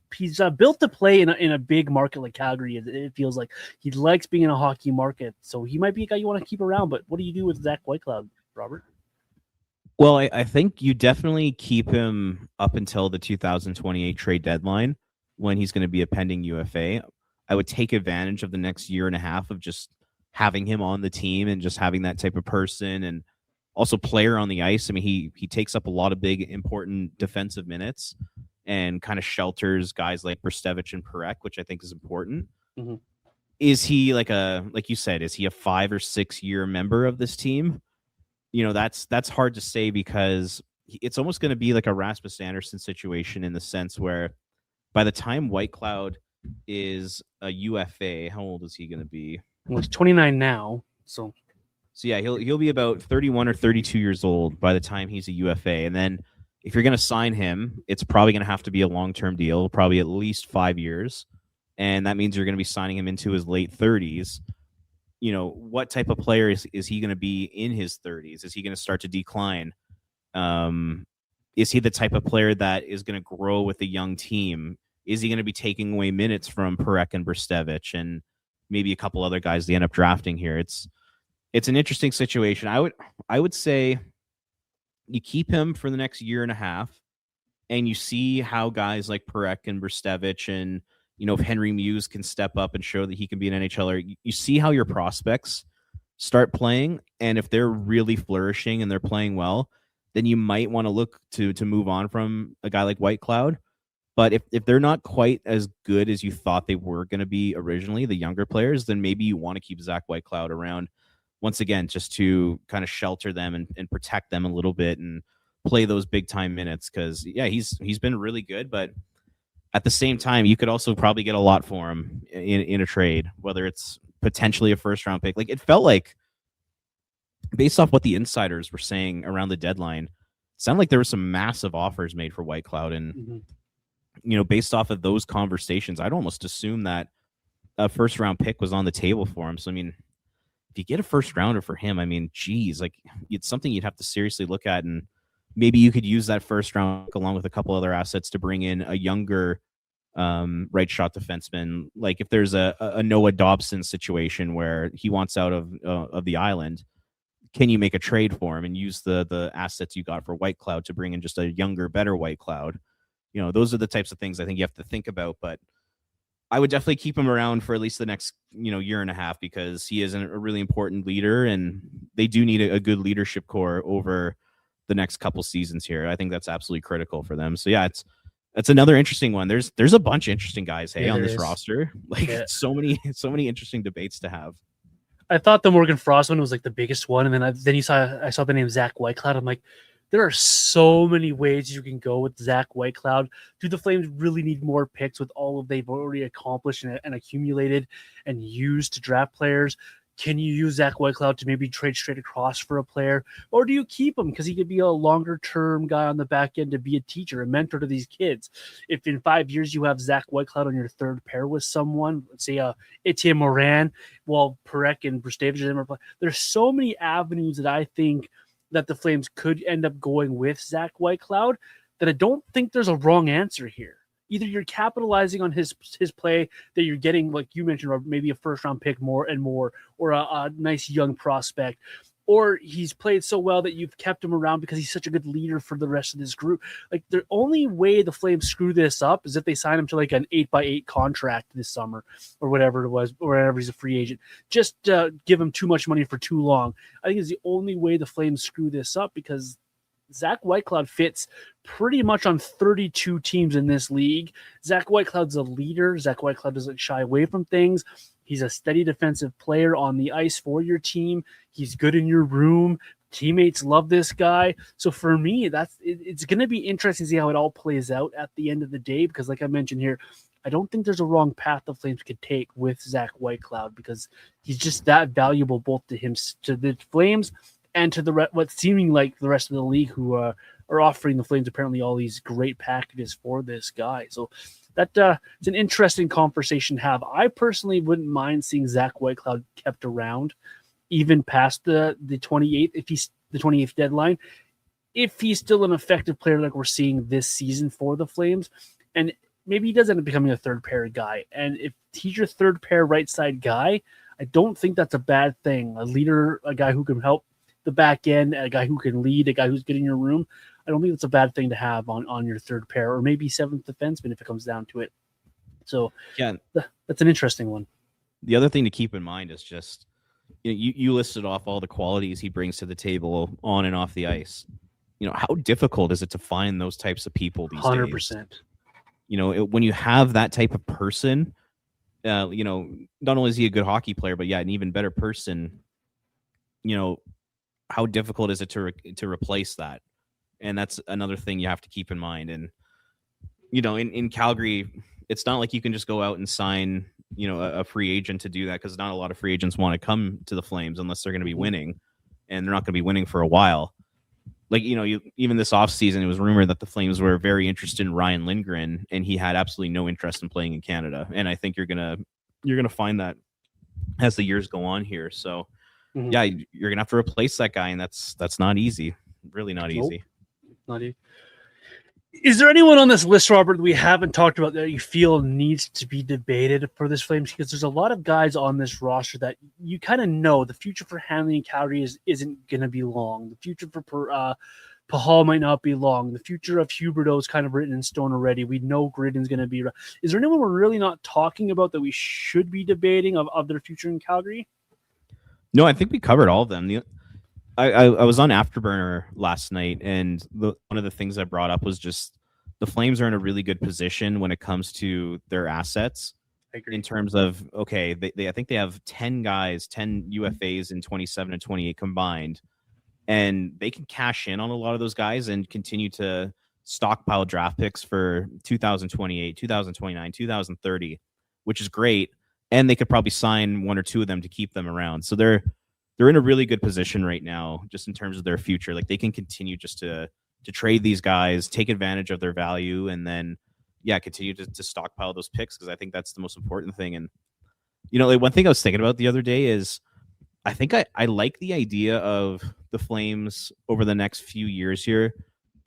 Speaker 1: built to play in a big market like Calgary. It feels like he likes being in a hockey market, so he might be a guy you want to keep around. But what do you do with Zach Whitecloud, Robert?
Speaker 2: Well, I think you definitely keep him up until the 2028 trade deadline when he's going to be a pending UFA. I would take advantage of the next year and a half of just having him on the team and just having that type of person and also player on the ice. I mean, he takes up a lot of big, important defensive minutes and kind of shelters guys like Brstevich and Perek, which I think is important. Mm-hmm. Is he like you said, is he a 5 or 6 year member of this team? You know, that's hard to say because it's almost going to be like a Rasmus Andersson situation in the sense where by the time Whitecloud is a UFA, how old is he going to be?
Speaker 1: Well, he's 29 now, so
Speaker 2: yeah, he'll be about 31 or 32 years old by the time he's a UFA, and then if you're going to sign him, it's probably going to have to be a long-term deal, probably at least 5 years, and that means you're going to be signing him into his late 30s. You know, what type of player is he going to be in his 30s? Is he going to start to decline? Is he the type of player that is going to grow with a young team? Is he going to be taking away minutes from Perek and Brstevich and maybe a couple other guys they end up drafting here? It's an interesting situation. I would say you keep him for the next year and a half, and you see how guys like Perek and Brstevich and if Henry Muse can step up and show that he can be an NHLer, you see how your prospects start playing, and if they're really flourishing and they're playing well, then you might want to look to move on from a guy like Whitecloud. But if they're not quite as good as you thought they were going to be originally, the younger players, then maybe you want to keep Zach Whitecloud around once again, just to kind of shelter them and protect them a little bit and play those big time minutes. Because yeah, he's been really good, but at the same time, you could also probably get a lot for him in a trade, whether it's potentially a first round pick. Like it felt like, based off what the insiders were saying around the deadline, it sounded like there were some massive offers made for Whitecloud, and based off of those conversations, I'd almost assume that a first round pick was on the table for him. So I mean, if you get a first rounder for him, I mean, geez, like it's something you'd have to seriously look at, and maybe you could use that first round along with a couple other assets to bring in a younger right shot defenseman. Like if there's a Noah Dobson situation where he wants out of the island, can you make a trade for him and use the assets you got for Whitecloud to bring in just a younger, better Whitecloud? Those are the types of things I think you have to think about. But I would definitely keep him around for at least the next year and a half, because he is a really important leader, and they do need a good leadership core over the next couple seasons here. I think that's absolutely critical for them. So yeah, it's another interesting one. There's a bunch of interesting guys on this roster. Like so many interesting debates to have.
Speaker 1: I thought the Morgan Frost one was like the biggest one, and then I saw the name Zach Whitecloud. I'm like, there are so many ways you can go with Zach Whitecloud. Do the Flames really need more picks with all of they've already accomplished and accumulated and used to draft players? Can you use Zach Whitecloud to maybe trade straight across for a player? Or do you keep him because he could be a longer-term guy on the back end to be a teacher, a mentor to these kids? If in 5 years you have Zach Whitecloud on your third pair with someone, let's say Etienne Morin, while Perek and Brstavich, there's so many avenues that I think that the Flames could end up going with Zach Whitecloud that I don't think there's a wrong answer here. Either you're capitalizing on his play that you're getting, like you mentioned, or maybe a first-round pick more and more, or a nice young prospect, or he's played so well that you've kept him around because he's such a good leader for the rest of this group. Like, the only way the Flames screw this up is if they sign him to like an 8x8 contract this summer or whatever it was, or whenever he's a free agent. Just give him too much money for too long. I think it's the only way the Flames screw this up, because Zach Whitecloud fits pretty much on 32 teams in this league. Zach Whitecloud's a leader. Zach Whitecloud doesn't shy away from things. He's a steady defensive player on the ice for your team. He's good in your room. Teammates love this guy. So for me, it's going to be interesting to see how it all plays out at the end of the day, because like I mentioned here, I don't think there's a wrong path the Flames could take with Zach Whitecloud, because he's just that valuable both to him, to the Flames, and to what's seeming like the rest of the league, who are offering the Flames apparently all these great packages for this guy. So that it's an interesting conversation to have. I personally wouldn't mind seeing Zach Whitecloud kept around even past the 28th, if he's the 28th deadline, if he's still an effective player like we're seeing this season for the Flames. And maybe he does end up becoming a third pair guy. And if he's your third pair right side guy, I don't think that's a bad thing. A leader, a guy who can help the back end, a guy who can lead, a guy who's good in your room. I don't think it's a bad thing to have on your third pair, or maybe seventh defenseman if it comes down to it. So
Speaker 2: yeah,
Speaker 1: that's an interesting one.
Speaker 2: The other thing to keep in mind is just, you listed off all the qualities he brings to the table on and off the ice. How difficult is it to find those types of people these
Speaker 1: 100%.
Speaker 2: days? When you have that type of person, not only is he a good hockey player, but an even better person, how difficult is it to replace that? And that's another thing you have to keep in mind. And, in Calgary, it's not like you can just go out and sign, a free agent to do that, because not a lot of free agents want to come to the Flames unless they're going to be winning, and they're not going to be winning for a while. Like, even this offseason, it was rumored that the Flames were very interested in Ryan Lindgren, and he had absolutely no interest in playing in Canada. And I think you're going to find that as the years go on here. So, you're going to have to replace that guy, and that's not easy. Really not easy.
Speaker 1: Not easy. Is there anyone on this list, Robert, that we haven't talked about that you feel needs to be debated for this Flames? Because there's a lot of guys on this roster that you kind of know the future for Hanley and Calgary isn't going to be long. The future for Pahal might not be long. The future of Huberdeau is kind of written in stone already. We know Gridden's going to be. Is there anyone we're really not talking about that we should be debating of their future in Calgary?
Speaker 2: No, I think we covered all of them. I was on Afterburner last night, and one of the things I brought up was just the Flames are in a really good position when it comes to their assets.
Speaker 1: I agree.
Speaker 2: In terms of, okay, I think they have 10 guys, 10 UFAs in 27 and 28 combined, and they can cash in on a lot of those guys and continue to stockpile draft picks for 2028, 2029, 2030, which is great. And they could probably sign one or two of them to keep them around. So they're in a really good position right now, just in terms of their future. Like, they can continue just to trade these guys, take advantage of their value, and then, continue to stockpile those picks, because I think that's the most important thing. And, one thing I was thinking about the other day is I think I like the idea of the Flames over the next few years here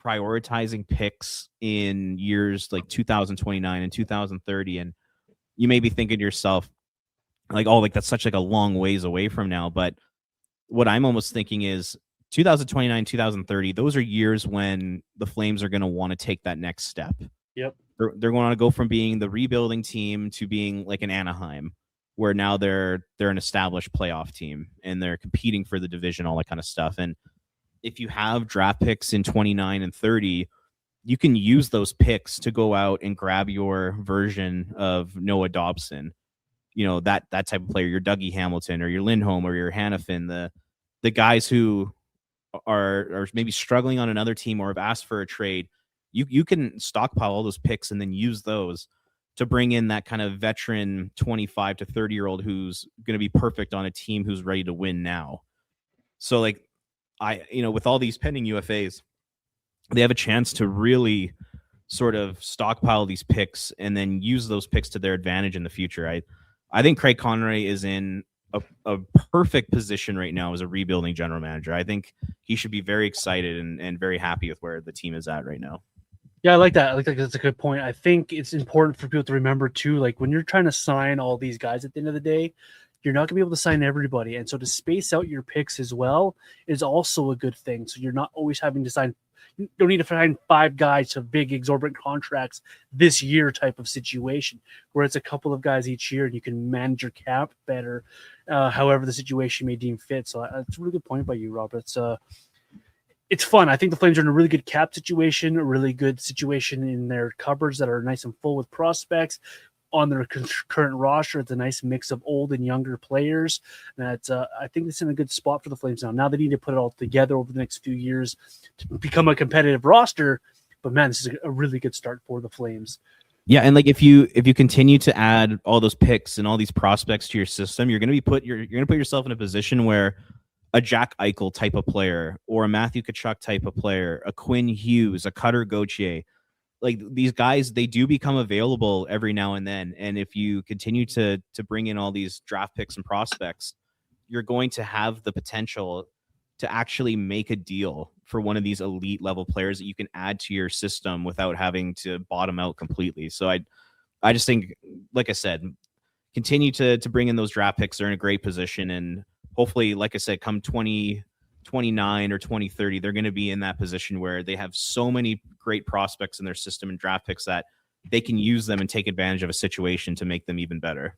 Speaker 2: prioritizing picks in years like 2029 and 2030. And you may be thinking to yourself, like, oh, like that's such like a long ways away from now. But what I'm almost thinking is 2029, 2030, those are years when the Flames are going to want to take that next step.
Speaker 1: Yep.
Speaker 2: They're going to go from being the rebuilding team to being like an Anaheim, where now they're an established playoff team and they're competing for the division, all that kind of stuff. And if you have draft picks in 29 and 30, you can use those picks to go out and grab your version of Noah Dobson, that type of player, your Dougie Hamilton or your Lindholm or your Hannafin, the guys who are maybe struggling on another team or have asked for a trade. You can stockpile all those picks and then use those to bring in that kind of veteran 25 to 30-year-old who's going to be perfect on a team who's ready to win now. So like with all these pending UFAs, they have a chance to really sort of stockpile these picks and then use those picks to their advantage in the future. I think Craig Conroy is in a perfect position right now as a rebuilding general manager. I think he should be very excited and very happy with where the team is at right now.
Speaker 1: Yeah, I like that. I like that. That's a good point. I think it's important for people to remember too, like when you're trying to sign all these guys at the end of the day, you're not going to be able to sign everybody. And so to space out your picks as well is also a good thing. So you're not always having to sign. You don't need to find 5 guys to big exorbitant contracts this year type of situation where it's a couple of guys each year and you can manage your cap better, however the situation may deem fit. So that's a really good point by you, Robert. It's fun. I think the Flames are in a really good cap situation, a really good situation in their cupboards that are nice and full with prospects. On their current roster, it's a nice mix of old and younger players. That I think it's in a good spot for the Flames now. Now they need to put it all together over the next few years to become a competitive roster. But man, this is a really good start for the Flames.
Speaker 2: Yeah, and like if you continue to add all those picks and all these prospects to your system, you're going to put yourself in a position where a Jack Eichel type of player or a Matthew Tkachuk type of player, a Quinn Hughes, a Cutter Gauthier, like these guys, they do become available every now and then. And if you continue to bring in all these draft picks and prospects, you're going to have the potential to actually make a deal for one of these elite level players that you can add to your system without having to bottom out completely. So I just think, like I said, continue to bring in those draft picks. They're in a great position. And hopefully, like I said, come 2029 or 2030, they're going to be in that position where they have so many great prospects in their system and draft picks that they can use them and take advantage of a situation to make them even better.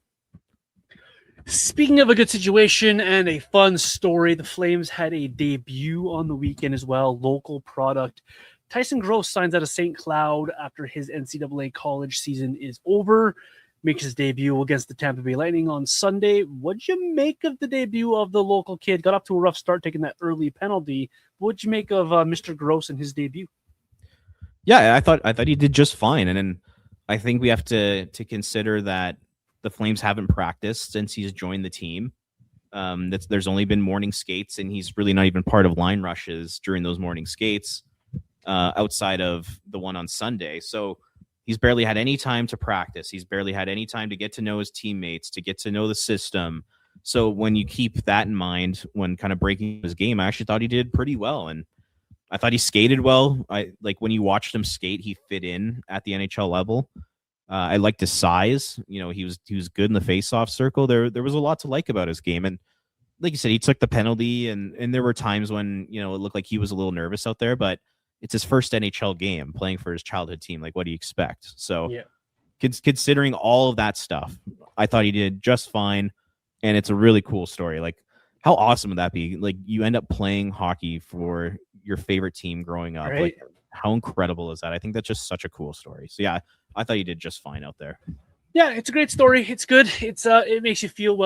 Speaker 1: Speaking of a good situation and a fun story, the Flames had a debut on the weekend as well, local product. Tyson Gross signs out of St. Cloud after his NCAA college season is over. Makes his debut against the Tampa Bay Lightning on Sunday. What'd you make of the debut of the local kid? Got off to a rough start taking that early penalty. What'd you make of Mr. Gross and his debut?
Speaker 2: Yeah, I thought he did just fine. And then I think we have to consider that the Flames haven't practiced since he's joined the team. There's only been morning skates, and he's really not even part of line rushes during those morning skates outside of the one on Sunday. So he's barely had any time to practice. He's barely had any time to get to know his teammates, to get to know the system. So when you keep that in mind, when kind of breaking his game, I actually thought he did pretty well. And I thought he skated well. When you watched him skate, he fit in at the NHL level. I liked his size. He was good in the face-off circle. There was a lot to like about his game. And like you said, he took the penalty, and there were times when, it looked like he was a little nervous out there, but it's his first NHL game playing for his childhood team. Like, what do you expect? So
Speaker 1: yeah.
Speaker 2: Considering all of that stuff, I thought he did just fine. And it's a really cool story. Like, how awesome would that be? Like, you end up playing hockey for your favorite team growing up.
Speaker 1: Right.
Speaker 2: Like, how incredible is that? I think that's just such a cool story. So yeah, I thought you did just fine out there.
Speaker 1: Yeah, it's a great story. It's good. It makes you feel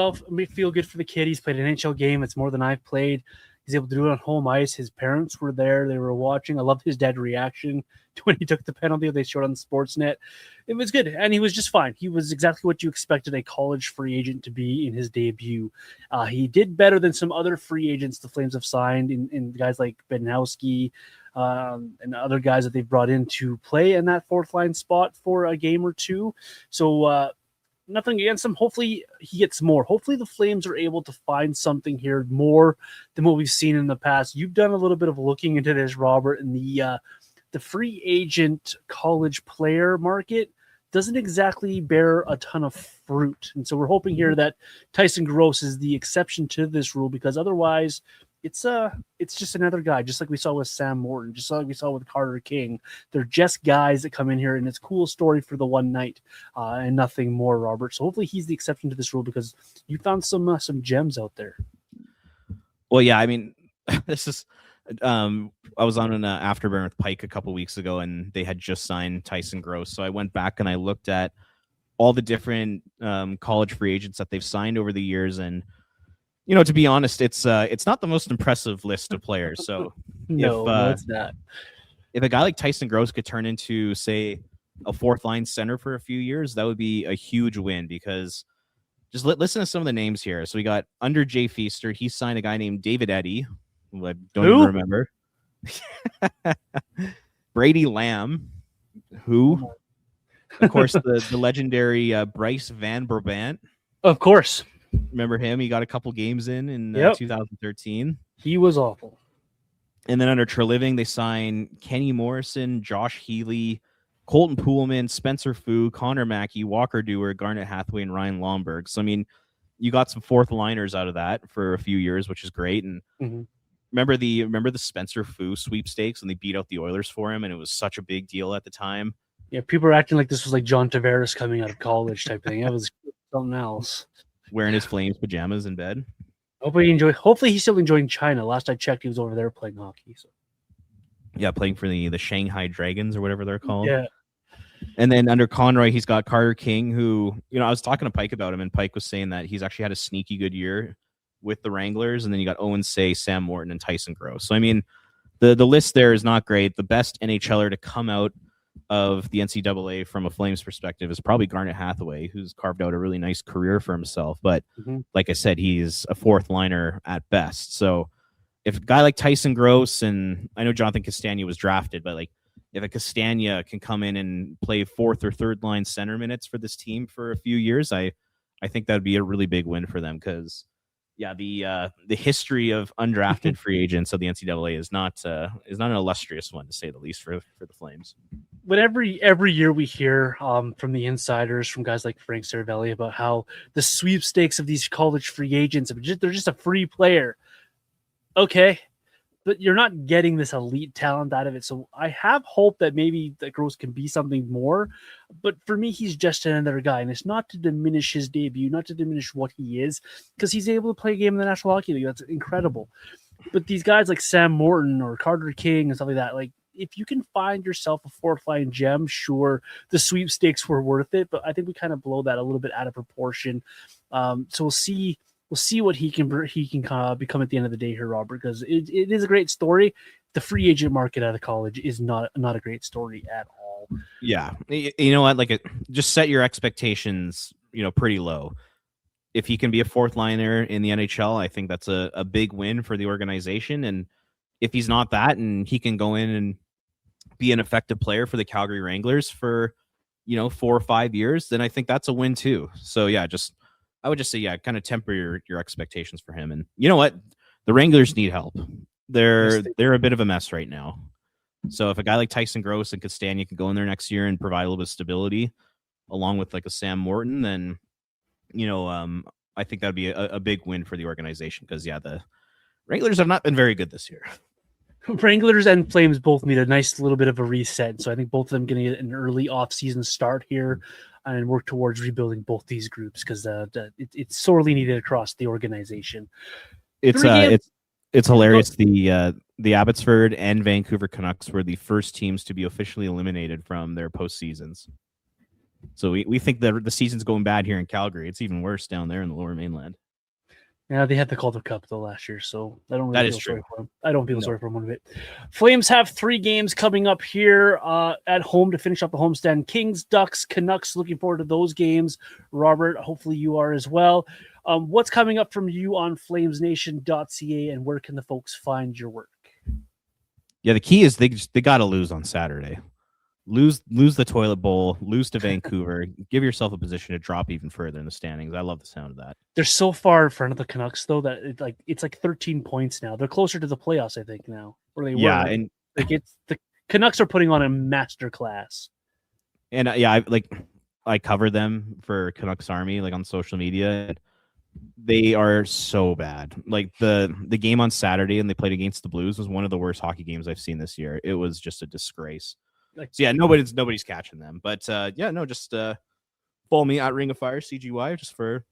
Speaker 1: good for the kid. He's played an NHL game. It's more than I've played. He's able to do it on home ice. His parents were there. They were watching. I loved his dad's reaction to when he took the penalty. They showed on the Sportsnet. It was good, and he was just fine. He was exactly what you expected a college free agent to be in his debut. He did better than some other free agents the Flames have signed, in guys like Benowski and other guys that they've brought in to play in that fourth line spot for a game or two. So nothing against him. Hopefully he gets more. Hopefully the Flames are able to find something here more than what we've seen in the past. You've done a little bit of looking into this, Robert, and the free agent college player market doesn't exactly bear a ton of fruit. And so we're hoping here that Tyson Gross is the exception to this rule, because otherwise it's just another guy, just like we saw with Sam Morton, just like we saw with Carter King. They're just guys that come in here, and it's a cool story for the one night and nothing more, Robert. So hopefully he's the exception to this rule, because you found some gems out there.
Speaker 2: Well, yeah, I mean, this is I was on an Afterburn with Pike a couple weeks ago, and they had just signed Tyson Gross. So I went back and I looked at all the different college free agents that they've signed over the years, and to be honest, it's not the most impressive list of players. So
Speaker 1: no, it's not.
Speaker 2: If a guy like Tyson Gross could turn into, say, a fourth line center for a few years, that would be a huge win because just listen to some of the names here. So we got under Jay Feaster, he signed a guy named David Eddy, who I don't even remember. Brady Lamb, who, of course, the legendary Bryce Van Brabant.
Speaker 1: Of course.
Speaker 2: Remember him? He got a couple games in 2013.
Speaker 1: He was awful.
Speaker 2: And then under Treliving, they signed Kenny Morrison, Josh Healy, Colton Poolman, Spencer Fu, Connor Mackey, Walker Dewar, Garnet Hathaway, and Ryan Lomberg. So, I mean, you got some fourth liners out of that for a few years, which is great. And remember the Spencer Fu sweepstakes when they beat out the Oilers for him, and it was such a big deal at the time.
Speaker 1: Yeah, people were acting like this was like John Tavares coming out of college type thing. It was something else.
Speaker 2: Wearing his Flames pajamas in bed.
Speaker 1: Hopefully he's still enjoying China. Last I checked, he was over there playing hockey. So.
Speaker 2: Yeah, playing for the Shanghai Dragons or whatever they're called.
Speaker 1: Yeah.
Speaker 2: And then under Conroy, he's got Carter King, who, I was talking to Pike about him, and Pike was saying that he's actually had a sneaky good year with the Wranglers. And then you got Owen Say, Sam Morton, and Tyson Gross. So, I mean, the list there is not great. The best NHLer to come out of the NCAA from a Flames perspective is probably Garnet Hathaway, who's carved out a really nice career for himself. But like I said, he's a fourth liner at best. So if a guy like Tyson Gross, and I know Jonathan Castagna was drafted, but like if a Castagna can come in and play fourth or third line center minutes for this team for a few years, I think that would be a really big win for them because the history of undrafted free agents of the NCAA is not an illustrious one, to say the least, for the Flames.
Speaker 1: But every year we hear from the insiders, from guys like Frank Cervelli, about how the sweepstakes of these college free agents, they're just a free player. Okay, but you're not getting this elite talent out of it. So I have hope that maybe that Gross can be something more. But for me, he's just another guy. And it's not to diminish his debut, not to diminish what he is, because he's able to play a game in the National Hockey League. That's incredible. But these guys like Sam Morton or Carter King and stuff like that, like, if you can find yourself a fourth line gem, sure, the sweepstakes were worth it. But I think we kind of blow that a little bit out of proportion. So we'll see what he can kind of become at the end of the day here, Robert, because it is a great story. The free agent market out of college is not a great story at all.
Speaker 2: Yeah. You know what? Like, just set your expectations, pretty low. If he can be a fourth liner in the NHL, I think that's a big win for the organization. And if he's not that, and he can go in and be an effective player for the Calgary Wranglers for, 4 or 5 years, then I think that's a win too. So yeah, I would just say, kind of temper your expectations for him. And you know what? The Wranglers need help. They're a bit of a mess right now. So if a guy like Tyson Gross and Castagna can go in there next year and provide a little bit of stability along with like a Sam Morton, then, I think that'd be a big win for the organization because, the Wranglers have not been very good this year.
Speaker 1: Wranglers and Flames both need a nice little bit of a reset. So I think both of them going to get an early off-season start here and work towards rebuilding both these groups because it's sorely needed across the organization.
Speaker 2: It's hilarious. The Abbotsford and Vancouver Canucks were the first teams to be officially eliminated from their postseasons. So we think that the season's going bad here in Calgary. It's even worse down there in the Lower Mainland.
Speaker 1: Yeah, they had the Calder Cup though last year, so I don't really feel sorry for them. I don't feel sorry for them one bit. Flames have 3 games coming up here at home to finish up the homestand. Kings, Ducks, Canucks. Looking forward to those games. Robert, hopefully you are as well. What's coming up from you on flamesnation.ca, and where can the folks find your work?
Speaker 2: Yeah, the key is they got to lose on Saturday. Lose the toilet bowl, lose to Vancouver, give yourself a position to drop even further in the standings. I love the sound of that.
Speaker 1: They're so far in front of the Canucks, though, that it's like 13 points now. They're closer to the playoffs, I think, now. Or they were.
Speaker 2: And
Speaker 1: it's the Canucks are putting on a masterclass.
Speaker 2: And I cover them for Canucks Army, like on social media. They are so bad. Like the game on Saturday, and they played against the Blues, was one of the worst hockey games I've seen this year. It was just a disgrace. So yeah, nobody's catching them. But just follow me at Ring of Fire CGY just for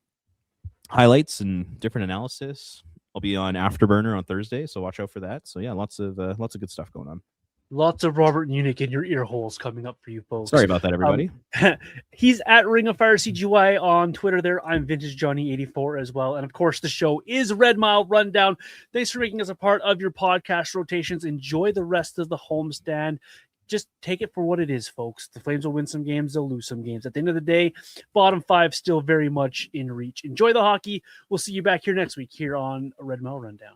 Speaker 2: highlights and different analysis. I'll be on Afterburner on Thursday, so watch out for that. So yeah, lots of good stuff going on.
Speaker 1: Lots of Robert Munich in your ear holes coming up for you folks.
Speaker 2: Sorry about that, everybody.
Speaker 1: He's at Ring of Fire CGY on Twitter there. I'm Vintage Johnny 84 as well. And of course, the show is Red Mile Rundown. Thanks for making us a part of your podcast rotations. Enjoy the rest of the homestand. just take it for what it is, folks. The Flames will win some games, they'll lose some games. At the end of the day, bottom 5 still very much in reach. Enjoy the hockey. We'll see you back here next week here on Red Mail Rundown.